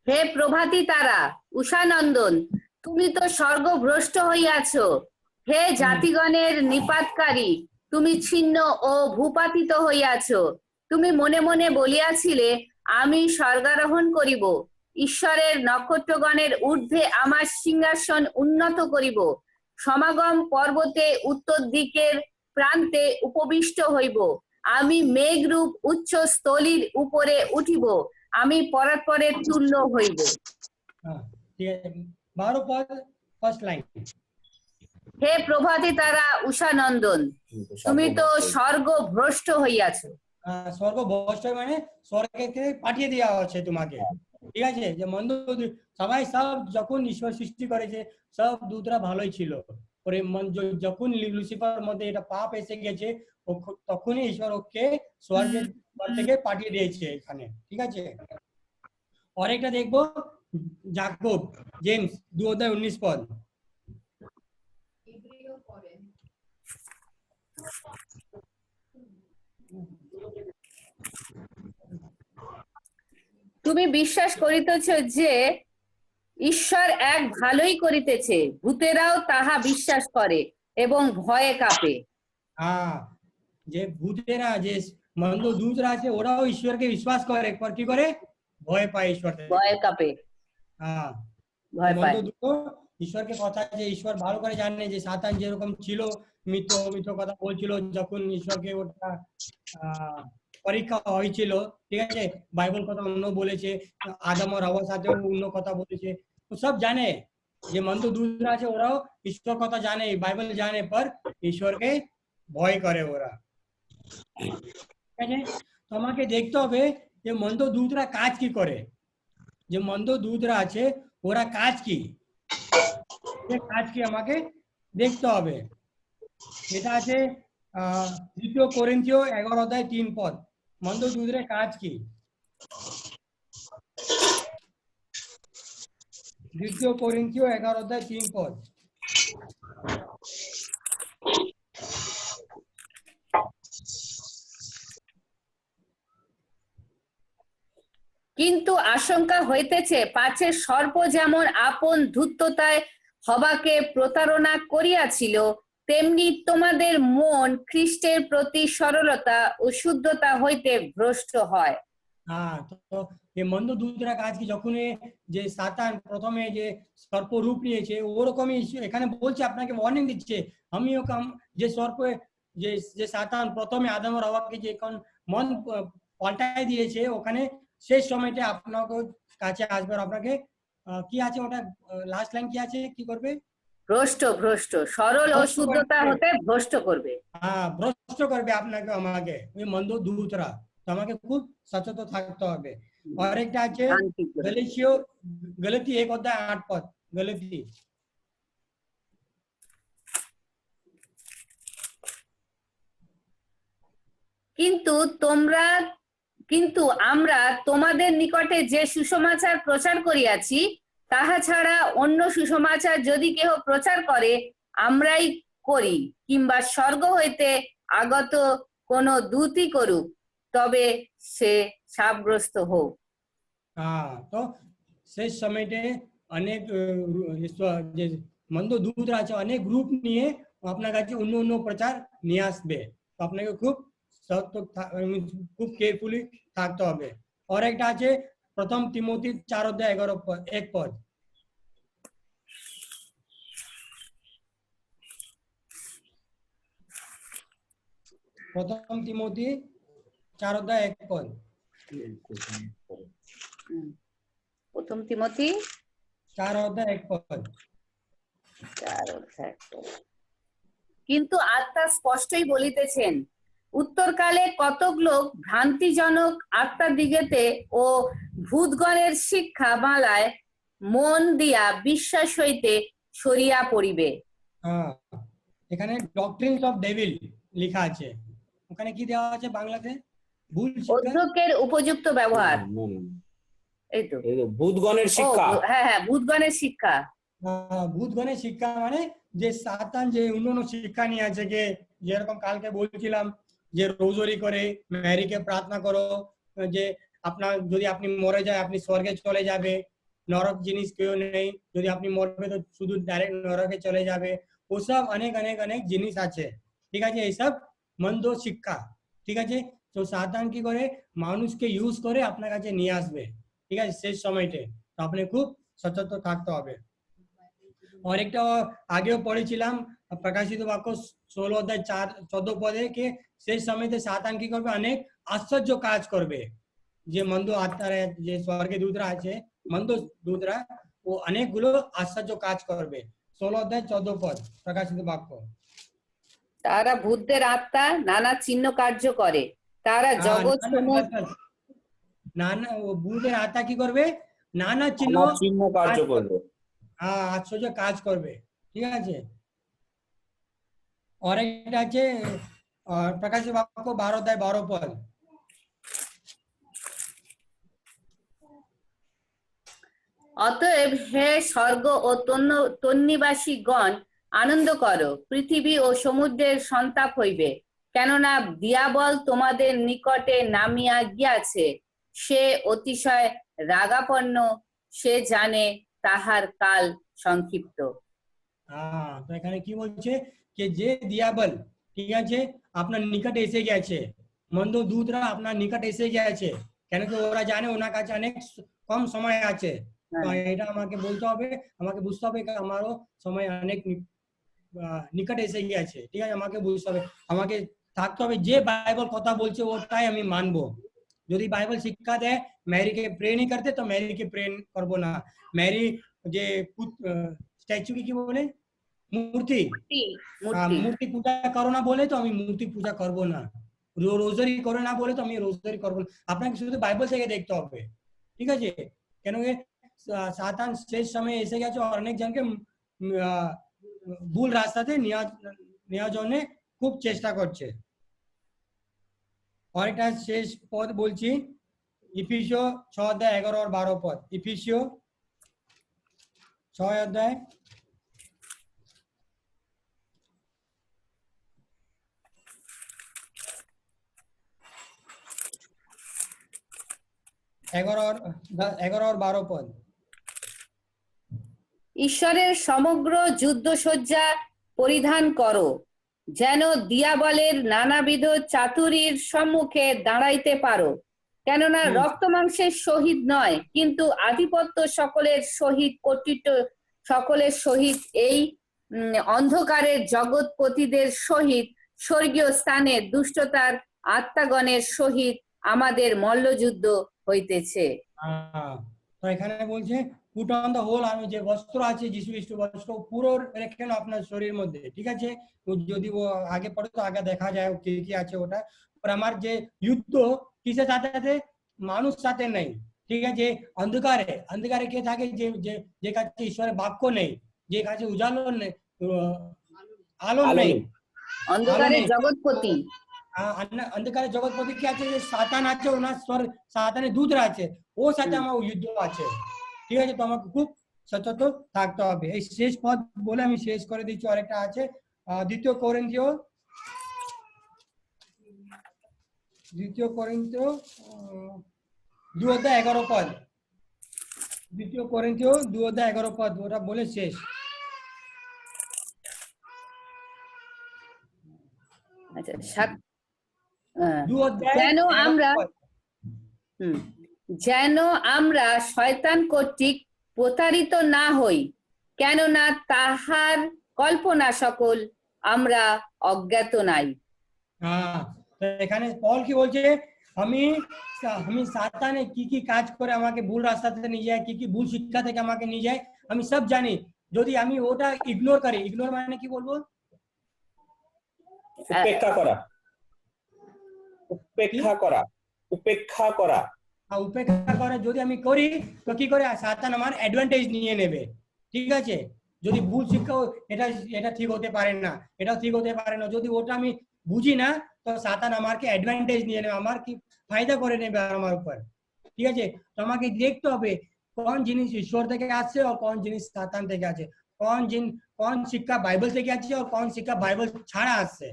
হে প্রভাতী তারা, উষানন্দন, তুমি তো স্বর্গভ্রষ্ট হইয়াছ। হে জাতিগণের নিপাতকারী, তুমি ছিন্ন ও ভূপাতিত হইয়াছ। তুমি মনে মনে বলিয়াছিলে, আমি স্বর্গারোহণ করিব, ঈশ্বরের নক্ষত্রগণের ঊর্ধ্বে আমার সিংহাসন উন্নত করিব, সমাগম পর্বতে উত্তর দিকের প্রান্তে উপবিষ্ট হইব, আমি মেঘরূপ উচ্চ স্থলীর উপরে উঠিব, আমি পরাৎপরের তুল্য হইব। হ্যাঁ, ঠিক আছে, 12 পদ ফার্স্ট লাইন। হে প্রভাতী তারা, উষানন্দন, তুমি তো স্বর্গভ্রষ্ট হইয়াছ। স্বর্গ ভ্রষ্ট মানে স্বর্গকে পাঠিয়ে দেওয়া হচ্ছে তোমাকে, ঠিক আছে। যে মন্দ সবাই সব যখন ঈশ্বর সৃষ্টি করেছে সব দূতরা ভালোই ছিল, পরে যখন লুসিফার মধ্যে এটা পাপ এসে গেছে তখনই ঈশ্বর ওকে স্বর্গের থেকে পাঠিয়ে দিয়েছে এখানে, ঠিক আছে। আরেকটা দেখবো যাকব জেমস 2:19 পদ। ইব্রিয় পড়ে। তুমি বিশ্বাস করিতেছ যে ঈশ্বর এক ভালোই করিতেছে, ভূতেরাও তাহা বিশ্বাস করে এবং ভয়ে কাঁপে। হ্যাঁ, যে ভূতেরা যে মন্দ দূতরা আছে ওরাও ঈশ্বরকে বিশ্বাস করে, পর কি করে ভয় পায় ঈশ্বর থেকে। ভয়ে কাঁপে, হ্যাঁ, ভয় পায়। মন্দ দূত ঈশ্বরকে কথা যে ঈশ্বর ভালো করে জানে যে সাতান যেরকম ছিল মিথ্য কথা বলছিল যখন ঈশ্বরকে ওটা পরীক্ষা হয়েছিল, ঠিক আছে, বাইবেল কথা অন্য বলেছে, আদম আর হাওয়ার সাথে অন্য কথা বলেছে, তো সব জানে যে মন্দ দূতরা আছে ওরাও ঈশ্বর কথা জানে, বাইবেল জানে, পর ঈশ্বরকে ভয় করে ওরা, ঠিক আছে। তোমাকে দেখতে হবে যে মন্দ দূতরা কাজ কি করে, যে মন্দ দূতরা আছে ওরা কাজ কি আমাকে দেখতে হবে। এটা আছে 2 কোরিন্থীয় 11 অধ্যায় 3 পদ, মন্দ দূতরের কাজ কি। 2 কোরিন্থীয় 11 অধ্যায় 3 পদ। কিন্তু আশঙ্কা হইতেছে, পাছে সর্প যেমন আপন ধূর্ততায় হবাকে প্রতারণা করিয়াছিল, তেমনি তোমাদের মন খ্রিস্টের প্রতি সরলতা ও শুদ্ধতা হইতে ভ্রষ্ট হয়। হ্যাঁ, তো এই মন্দ দূতরা কাজ কি, যখন যে সাতান প্রথমে যে সর্প রূপ নিয়েছে ওরকমই এখানে বলছে, আপনাকে ওয়ার্নিং দিচ্ছে, আমিও যে সর্প যে সাতান প্রথমে আদম আর হাওয়াকে যে মন পাল্টাই দিয়েছে, ওখানে শেষ সময়টা আপনাকে কাছে আসবে, আপনাকে কি আছে ওটা লাস্ট লাইন কি আছে, কি করবে, ভ্রষ্ট সরল ও শুদ্ধতা হতে ভ্রষ্ট করবে। হ্যাঁ, ভ্রষ্ট করবে আপনাকে আমাকে ওই মন্দ দূতরা, তো আমাকে খুব সচেতন থাকতে হবে। আরেকটা আছে গলাতী 1 অধ্যায় 8 পদ, গলাতী। কিন্তু আমরা তোমাদের নিকটে যে সুসমাচার প্রচার করিয়াছি, তাহা ছাড়া অন্য সুসমাচার যদি কেহ প্রচার করে, আমরাই করি, কিংবা স্বর্গ হইতে আগত কোন দূতই করুক, তবে সে শাপগ্রস্ত হোক। হ্যাঁ, তো শেষ সময়তে অনেক যে মন্দ দূতরা আছে অনেক গ্রুপ নিয়ে আপনার কাছে অন্য অন্য প্রচার নিয়ে আসবে, তো আপনাকে খুব খুব কেয়ারফুলি থাকতে হবে। আর একটা আছে প্রথম তিমোথী 4:11 প্রথম তিমোথী 4:1 প্রথম তিমোথী 4:1 কিন্তু আত্মা স্পষ্টই বলিতেছেন, উত্তরকালে কতক লোক ভ্রান্তিজনক আত্মা দিগেতে ও ভূতগণের শিক্ষা মালায় মন দিয়া বিশ্বাস হইতে সরিয়া পড়িবে। হ্যাঁ, এখানে ডক্ট্রিনস অফ ডেভিল লেখা আছে, ওখানে কি দেওয়া আছে বাংলাতে? ভুল শিক্ষা, অধ্যক্ষের উপযুক্ত ব্যবহার। এই তো ভূতগণের ও, শিক্ষা। হ্যাঁ হ্যাঁ, ভূতগণের শিক্ষা। ভূতগণের শিক্ষা মানে যে সাতান যে অন্য শিক্ষা নিয়ে আছে, যে যেরকম কালকে বলছিলাম যে রোজরি করে ম্যারিকে প্রার্থনা করো, যে আপনার যদি আপনি মরে যায় আপনি স্বর্গে চলে যাবে, নরক জিনিস কেউ নেই, যদি আপনি মরবে তো শুধু ডাইরেক্ট নরকে চলে যাবে, ওসব অনেক অনেক অনেক জিনিস আছে, ঠিক আছে? এইসব মন্দ শিক্ষা, ঠিক আছে? তো সাতান কি করে মানুষকে ইউজ করে আপনার কাছে নিয়ে আসবে, ঠিক আছে? শেষ সময়তে তো আপনি খুব সচেতন থাকতে হবে। और एक আগেও পড়েছিলাম প্রকাশিত বাক্য 16:14 কে সেই সময়তে সাতান কি করবে অনেক আশ্চর্য কাজ করবে, যে মন্দ আত্মারা যে স্বর্গে দূতরা আছে মন্দ দূতরা ও অনেকগুলো আশ্চর্য কাজ করবে। 16:14 প্রকাশিত বাক্য। তারা ভূতদের আত্মা নানা চিহ্ন কার্য করে, তারা জগৎ নানা ভূতের আত্মা কি করবে? নানা চিহ্ন কার্য করবে। হ্যাঁ, আশ্চর্য কাজ করবে, ঠিক আছে? और একটা আছে প্রকাশিত বাক্য 12:12 অতএব হে স্বর্গ ও তন্নিবাসীগণ আনন্দ করো, পৃথিবী ও সমুদ্রের সন্তাপ হইবে, কেননা দিয়াবল তোমাদের নিকটে নামিয়া গিয়াছে, সে অতিশয় রাগাপন্ন, সে জানে তাহার কাল সংক্ষিপ্ত। হ্যাঁ, তো এখানে কি বলছে যে যে দিয়াবল, ঠিক আছে, আপনার নিকটে এসে গেছে, মন্দ দূতরা আপনার নিকটে এসে গেছে, কেন কি ওরা জানে ওনার কাছে অনেক কম সময় আছে, তো এটা আমাকে বলতে হবে, আমাকে বুঝতে হবে আমারও সময় অনেক নিকটে এসে গেছে, ঠিক আছে? আমাকে বুঝতে হবে, আমাকে থাকতে হবে, যে বাইবেল কথা বলছে ওটাই আমি মানবো। যদি বাইবেল শিক্ষা দেয় मैरी के प्रे नहीं करते तो मैरी के प्रे करबो ना, मैरी যে স্ট্যাচু কি বলে মূর্তি মূর্তি পূজা করো না বলে তো আমি মূর্তি পূজা করব না, রোজারি করো না বলে তো আমি রোজারি করব না। আপনাকে শুধু বাইবেল থেকে দেখতে হবে, ঠিক আছে? কেন কি সাতান শেষ সময় এসে গেছে, অনেক জনকে ভুল রাস্তাতে নেওয়ার জন্য খুব চেষ্টা করছে। और একটা শেষ পদ বলছি, ইফিসিও 6:11-12 ইফিসিও 6 11-12 ঈশ্বরের সমগ্র যুদ্ধসজ্জা পরিধান করো, যেন দিয়াবলের নানাবিধ চাতুরীর সম্মুখে দাঁড়াইতে পারো, কেননা রক্ত মাংসের সহিত নয়, কিন্তু আধিপত্য সকলের সহিত, কর্তৃত্ব সকলের সহিত, এই অন্ধকারের জগৎপতিদের সহিত, স্বর্গীয় স্থানে দুষ্টতার আত্মাগণের সহিত আমাদের মল্লযুদ্ধ হইতেছে। তো এখানে বলছে put on the whole army, যে বস্ত্র আছে যিশু খ্রিস্ট বস্ত্র পুরো রেখে নাও আপনার শরীর মধ্যে, ঠিক আছে? যদি ও আগে পড়ে তো আগে দেখা যায় কি কি আছে ওটা। আর আমার যে যুদ্ধ কিসের সাথে আছে? মানুষ সাথে নেই, ঠিক আছে? অন্ধকারে অন্ধকারে কে থাকে? যে কাছে ঈশ্বরের বাক্য নেই, যে কাছে উজালো নেই, আলো নেই, অন্ধকারের জগৎপতি। अंधकार जगतपति क्या আছে? সাতান আছে, ওনার সাতানের দূতরা আছে, ওর সাথে আমার যুদ্ধ আছে, ঠিক আছে? তো আমাকে খুব সচেতন থাকতে হবে। এই শেষ পদ বলে আমি শেষ করে দিচ্ছি। আরেকটা আছে 2 কোরিন্থীয় 2 2:11 দ্বিতীয় করিন্থীয় 2:11 ওটা বলে শেষ। আচ্ছা 2:11 যেন আমরা যেন আমরা শয়তান কর্তৃক প্রতারিত না হই, কেননা তাহার কল্পনা সকল আমরা অজ্ঞাত নাই। হ্যাঁ, তো এখানে পল কি বলছে, আমি আমি সাতানে কি কাজ করে আমাকে ভুল রাস্তাতে নিয়ে যায়, কি ভুল শিক্ষা থেকে আমাকে নিয়ে যায়, আমি সব জানি। যদি আমি ওটা ইগনোর করি, ইগনোর মানে কি বলবো, উপেক্ষা করা, উপেক্ষা করা, উপেক্ষা করা। উপেক্ষা করে যদি আমি করি, তো কি করে সাতান আমার অ্যাডভান্টেজ নিয়ে নেবে। ঠিক আছে, যদি ভুল শিক্ষা, এটা এটা ঠিক হতে পারে না, এটা ঠিক হতে পারে না, যদি ওটা আমি বুঝি না, তো সাতান আমাকে অ্যাডভান্টেজ নিয়ে নেবে, আমার কি ফায়দা করে নেবে আমার উপর। ঠিক আছে, তো আমাকে দেখতে হবে কোন জিনিস ঈশ্বর থেকে আসছে আর কোন জিনিস সাতান থেকে আছে, কোন শিক্ষা বাইবেল থেকে আছে আর কোন শিক্ষা বাইবেল ছাড়া আসছে।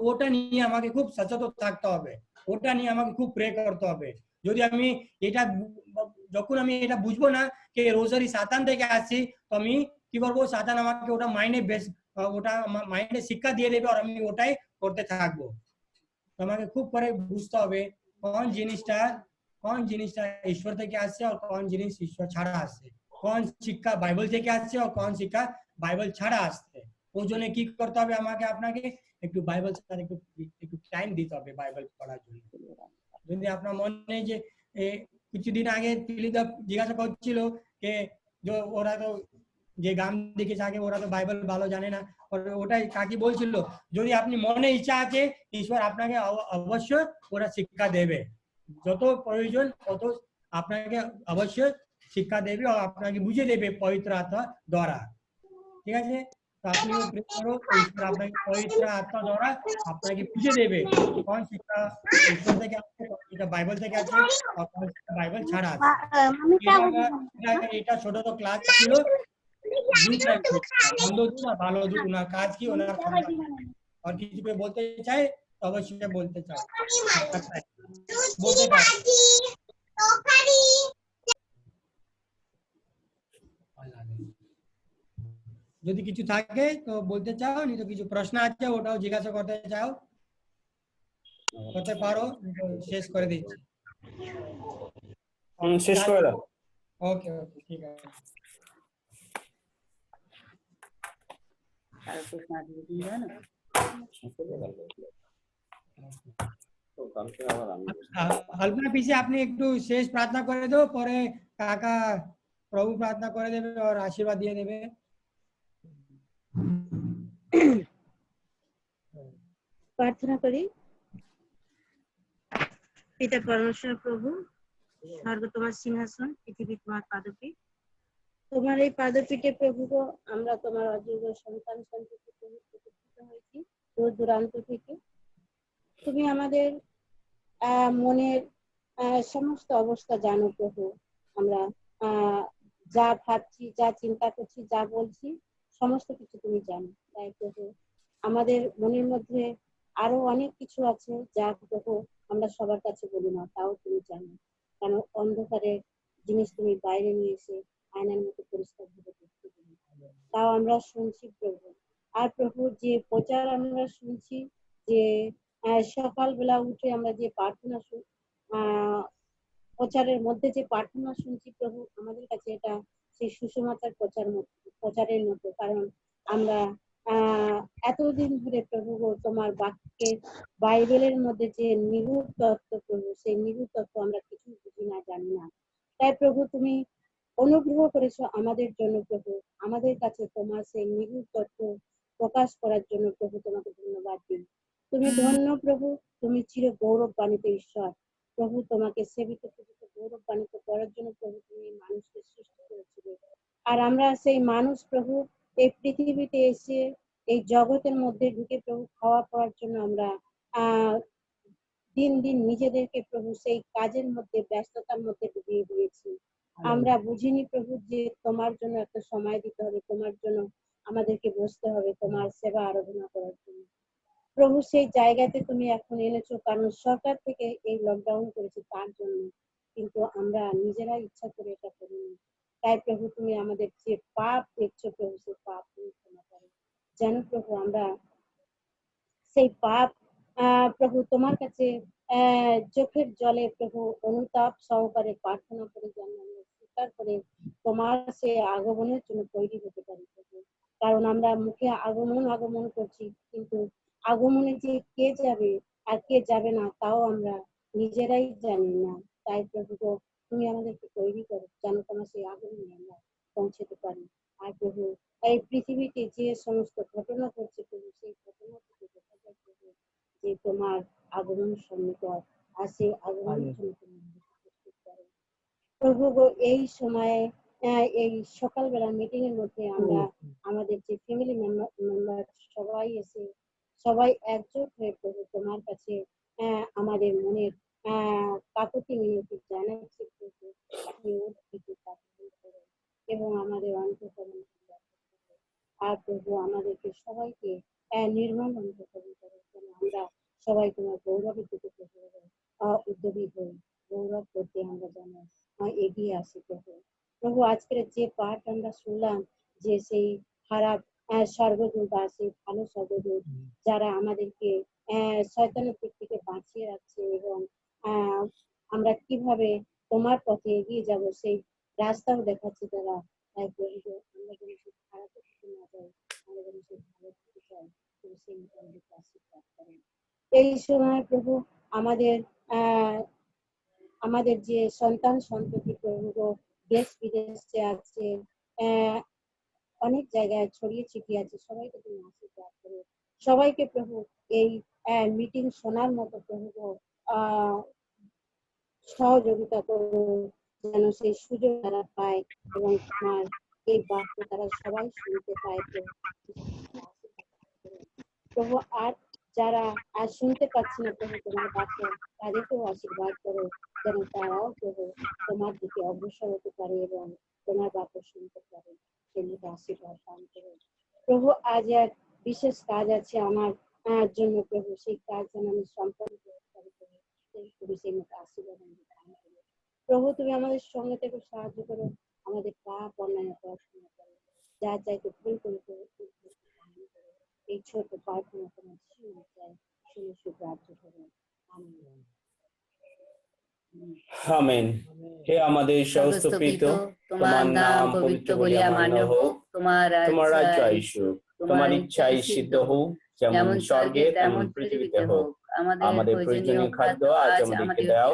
ওটা নিয়ে আমাকে খুব সচেতন থাকতে হবে, ওটা নিয়ে আমাকে খুব প্রে করতে হবে। যদি আমি এটা যখন আমি এটা বুঝবো না যে রোজারি সাতান থেকে আসছি, তো আমি কি করবো, সাতান আমাকে ওটা ওটা মাইন্ডে শিক্ষা দিয়ে দেবে আর আমি ওটাই করতে থাকবো। তো আমাকে খুব করে বুঝতে হবে কোন জিনিসটা ঈশ্বর থেকে আসছে আর কোন জিনিস ঈশ্বর ছাড়া আসছে, কোন শিক্ষা বাইবেল থেকে আসছে আর কোন শিক্ষা বাইবেল ছাড়া আসছে। ওই জন্য কি করতে হবে, আপনাকে একটু বাইবেল সাথে একটু টাইম দিতে হবে বাইবেল পড়ার জন্য। যদি আপনার মনে যে কিছুদিন আগে পিলিদা জিজ্ঞাসা করছিল যে ওরা তো যে গান দেখেছে আগে, ওরা তো বাইবেল ভালো জানে না, ওটাই কাকি বলছিল, যদি আপনি মনে ইচ্ছা আছে, ঈশ্বর আপনাকে অবশ্যই ওরা শিক্ষা দেবে, যত প্রয়োজন তত আপনাকে অবশ্যই শিক্ষা দেবে আর আপনাকে বুঝিয়ে দেবে পবিত্র আত্মা দ্বারা। ঠিক আছে, তো আপনি ঈশ্বর আপনাকে পবিত্র আত্মা দ্বারা আপনাকে বুঝে দেবে কোন শিক্ষা ঈশ্বর থেকে আসছে, কোন শিক্ষা বাইবেল থেকে আছে আর কোন শিক্ষা বাইবেল ছাড়া আছে। এটা ছোট তো ক্লাস ছিল, ভালো দূত ওনার কাজ কি, ওনার আর কিছু বলতে চাই অবশ্যই বলতে চাও, বলতে পারো। যদি কিছু থাকে তো বলতে চাও, নি তো কিছু প্রশ্ন আছে ওটাও জিজ্ঞাসা করতে চাও করতে পারো, শেষ করে দিচ্ছি। শেষ করে দাও। ওকে ওকে, ঠিক আছে। अल्पना पीछे आपने एक तो शेष प्रार्थना करे दो, परे काका प्रभु प्रार्थना करे देवे और आशीर्वाद दिए देवे। প্রার্থনা করি। পিতা পরমেশ্বর প্রভু, স্বর্গ তোমার সিংহাসন, পৃথিবী তোমার পাদপীঠ। তোমার এই পাদপীঠে প্রভু গো, আমরা তোমার অযোগ্য সন্তান সন্ততি প্রতিষ্ঠিত হয়েছি দূর দূরান্ত থেকে। তুমি আমাদের মনের সমস্ত অবস্থা জানো প্রভু। আমরা যা ভাবছি, যা চিন্তা করছি, যা বলছি, সমস্ত কিছু তুমি জানো। তাই প্রভু আমাদের মনের মধ্যে আরো অনেক কিছু আছে যা প্রভু আমরা সবার কাছে বলি না, তাও তুমি জানো। কারণ অন্ধকারের জিনিস তুমি বাইরে নিয়ে এসে আয়নার মতো পরিষ্কার ভাবে দেখতে পারি, তাও আমরা শুনছি প্রভু। আর প্রভু যে প্রচার আমরা শুনছি, যে সকালবেলা উঠে আমরা যে প্রার্থনা প্রচারের মধ্যে যে প্রার্থনা শুনছি প্রভু, আমাদের কাছে এটা সেই সুসমাচার প্রচারের মতো। কারণ আমরা এতদিন ধরে প্রভু তোমার বাক্যের বাইবেলের মধ্যে যে নিগূঢ় তত্ত্ব প্রভু, সেই নিগূঢ় তত্ত্ব আমরা কিছু বুঝি না, জানি না। তাই প্রভু তুমি অনুগ্রহ করেছো আমাদের জন্য প্রভু, আমাদের কাছে তোমার সেই নিগূঢ় তত্ত্ব প্রকাশ করার জন্য প্রভু তোমাকে ধন্যবাদ দিই। তুমি ধন্য প্রভু, তুমি চির গৌরবান্বিত ঈশ্বর প্রভু। তোমাকে সেবিত পূজিত গৌরবান্বিত করার জন্য প্রভু তুমি মানুষকে সৃষ্টি করেছিলে। আর আমরা সেই মানুষ প্রভু এই পৃথিবীতে এসে এই জগতের মধ্যে ঢুকে প্রভু খাওয়া পাওয়ার জন্য আমরা দিন দিন নিজেদেরকে প্রভু সেই কাজের মধ্যে, ব্যস্ততার মধ্যে ডুবিয়ে দিয়েছি। আমরা বুঝিনি প্রভু যে তোমার জন্য একটা সময় দিতে হবে, তোমার জন্য আমাদেরকে বসতে হবে তোমার সেবা আরাধনা করার জন্য প্রভু। সেই জায়গাতে তুমি এখন এনেছো, কারণ সরকার থেকে এই লকডাউন করেছে তার জন্য। কিন্তু আমরা নিজেরা ইচ্ছা করে এটা করিনি। তাই প্রভু তুমি আমাদের যে পাপ দেখছো প্রভু, সেই পাপ তুমি ক্ষমা করো। যেন প্রভু আমরা সেই পাপ প্রভু তোমার কাছে চোখের জলে প্রভু অনুতাপ সহকারে প্রার্থনা করে যেন আমরা স্বীকার করে তোমার সে আগমনের জন্য তৈরি হতে পারি প্রভু। কারণ আমরা মুখে আগমন করছি, কিন্তু আগমনে যে কে যাবে আর কে যাবে না তাও আমরা নিজেরাই জানি না। তাই প্রভু গো, তুমি আমাদেরকে তৈরি করো যেন তোমার সেই আগমনে আমরা পৌঁছতে পারি। আর প্রভু এই পৃথিবীতে যে সমস্ত ঘটনা ঘটছে প্রভু, সেই ঘটনা থেকে দেখা যায় প্রভু যে তোমার আগমন সন্নিকট, আর সেই আগমনের জন্য তুমি আমাদেরকে প্রস্তুত করো প্রভু গো। এই সময়ে এই সকালবেলা মিটিং এর মধ্যে আমরা আমাদের যে ফ্যামিলি মেম্বার সবাই একজোট হয়ে প্রভু তোমার কাছে আমাদের মনের কাকুতি মিনতি জানাচ্ছি প্রভু, আপনি ওর দিকে তাকিয়ে করুন এবং আমাদের অন্তঃকরণ আর প্রভু আমাদেরকে সবাইকে নির্মল অন্তঃকরণ করুন, যেন আমরা সবাই তোমার গৌরবের দিকে উদ্যোগী হই, গৌরব করতে আমরা যেন এগিয়ে আসি প্রভু। প্রভু আজকের যে পাঠ আমরা শুনলাম, যে সেই খারাপ স্বর্গদূত আর সেই ভালো স্বর্গদূত যারা আমাদেরকে শয়তানের দিক থেকে বাঁচিয়ে রাখছে এবং আমরা কিভাবে তোমার পথে এগিয়ে যাব সেই রাস্তাও দেখাচ্ছে তারা। তাই প্রভু আমরা যেন সেই খারাপের দিকে না যাই, আমরা যেন সেই ভালো দিকে যাই, সেই মতো আমাদেরকে আশীর্বাদ করেন। এই সময় প্রভু আমাদের যে সন্তান সন্ততি প্রভু দেশ বিদেশে আছে, অনেক জায়গায় ছড়িয়ে ছিটিয়ে আছে, সবাইকে তুমি আশীর্বাদ করো। সবাইকে প্রভু এই মিটিং শোনার মতো প্রভু সহযোগিতা করো, যেন সেই সুযোগ তারা পায় এবং তোমার এই বাক্য তারা সবাই শুনতে পায় প্রভু। আর যারা আর শুনতে পাচ্ছে না প্রভু তোমার বাক্য, তাদেরকেও আশীর্বাদ করো, যেন তারাও প্রভু তোমার দিকে অগ্রসর হতে পারে এবং তোমার বাক্য শুনতে পারে, সেদিকে আশীর্বাদ দান করো প্রভু। আজ এক বিশেষ কাজ আছে আমার জন্য প্রভু, সেই কাজ যেন আমি সম্পন্ন করতে পারি প্রভু, সেই মতো আশীর্বাদ আমাকে দান করো প্রভু। তুমি আমাদের সঙ্গে থেকে সাহায্য করো, আমাদের পাপ অন্যায় পড়াশোনা করো, যা চাইতে ভুল করে এই ছোট প্রার্থনা তোমার শুনে চাই, শুনে সুগ্রাহ্য করো। আমিন। আমেন। হে আমাদের সমস্ত প্রীত, তোমার নাম পবিত্র বলিয়া মান্য হোক, তোমার রাজ্য আসুক, তোমার ইচ্ছাই সিদ্ধ হোক, যেমন স্বর্গে তেমন পৃথিবীতে হোক। আমাদের প্রয়োজনীয় খাদ্য আজ আমাদেরকে দাও,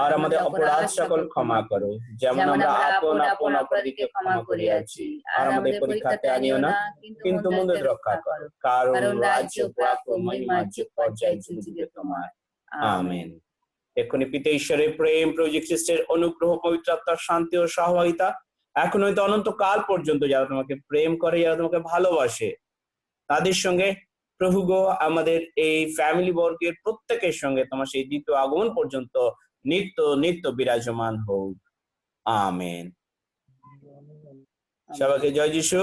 আর আমাদের অপরাধ সকল ক্ষমা করো, যেমন আমরা আপন আপন অপরাধীকে ক্ষমা করিয়াছি। আর আমাদের পরীক্ষাতে আনিও না, কিন্তু মন্দ রক্ষা করো, কারণ রাজ্য, পরাক্রম, মহিমা পর্যায় যুগে তোমার। আমেন। এক্ষুনি পিতা ঈশ্বরের প্রেম, প্রভু যীশু খ্রিস্টের অনুগ্রহ, পবিত্র আত্মার শান্তি ও সহভাগিতা এখন হইতে অনন্তকাল পর্যন্ত যারা তোমাকে প্রেম করে, যারা তোমাকে ভালোবাসে, তাদের সঙ্গে প্রভু গো আমাদের এই ফ্যামিলি বর্গের প্রত্যেকের সঙ্গে তোমার সেই দ্বিতীয় আগমন পর্যন্ত নিত্য নিত্য বিরাজমান হোক। আমেন। সবাইকে জয় যিশু।